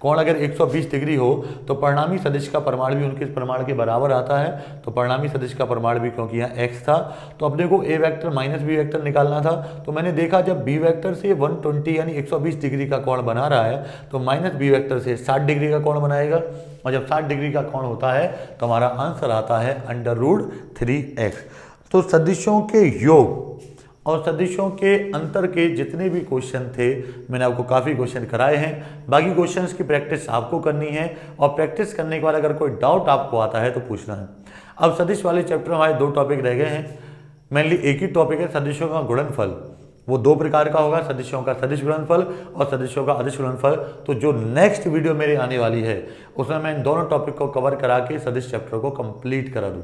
कोण अगर 120 डिग्री हो तो परिणामी सदिश का परिमाण भी उनके परिमाण के बराबर आता है, तो परिणामी सदिश का परिमाण भी, क्योंकि यहाँ x था तो अपने को a vector minus b vector निकालना था, तो मैंने देखा जब b वेक्टर से 120 यानी 120 डिग्री का कोण बना रहा है तो माइनस बी वेक्टर से 60 डिग्री का कोण बनाएगा, और जब 60 डिग्री का कोण होता है तो हमारा आंसर आता है √3x। तो सदिशों के योग और सदिशों के अंतर के जितने भी क्वेश्चन थे मैंने आपको काफ़ी क्वेश्चन कराए हैं, बाकी क्वेश्चंस की प्रैक्टिस आपको करनी है, और प्रैक्टिस करने के बाद अगर कोई डाउट आपको आता है तो पूछना है। अब सदिश वाले चैप्टर में हमारे दो टॉपिक रह गए हैं, मेनली एक ही टॉपिक है सदिशों का गुणनफल, वो दो प्रकार का होगा, सदिशों का सदिश गुणनफल और सदिशों का अदिश गुणनफल। तो जो नेक्स्ट वीडियो मेरी आने वाली है उसमें मैं इन दोनों टॉपिक को कवर करा के सदिश चैप्टर को कंप्लीट करा दूँ।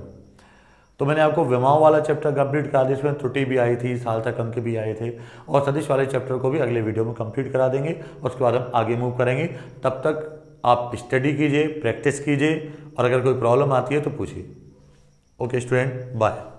तो मैंने आपको विमाओं वाला चैप्टर कंप्लीट करा दिया, इसमें त्रुटि भी आई थी, सार्थक अंक भी आए थे, और सदिश वाले चैप्टर को भी अगले वीडियो में कंप्लीट करा देंगे, उसके बाद हम आगे मूव करेंगे। तब तक आप स्टडी कीजिए, प्रैक्टिस कीजिए, और अगर कोई प्रॉब्लम आती है तो पूछिए। Okay student, bye.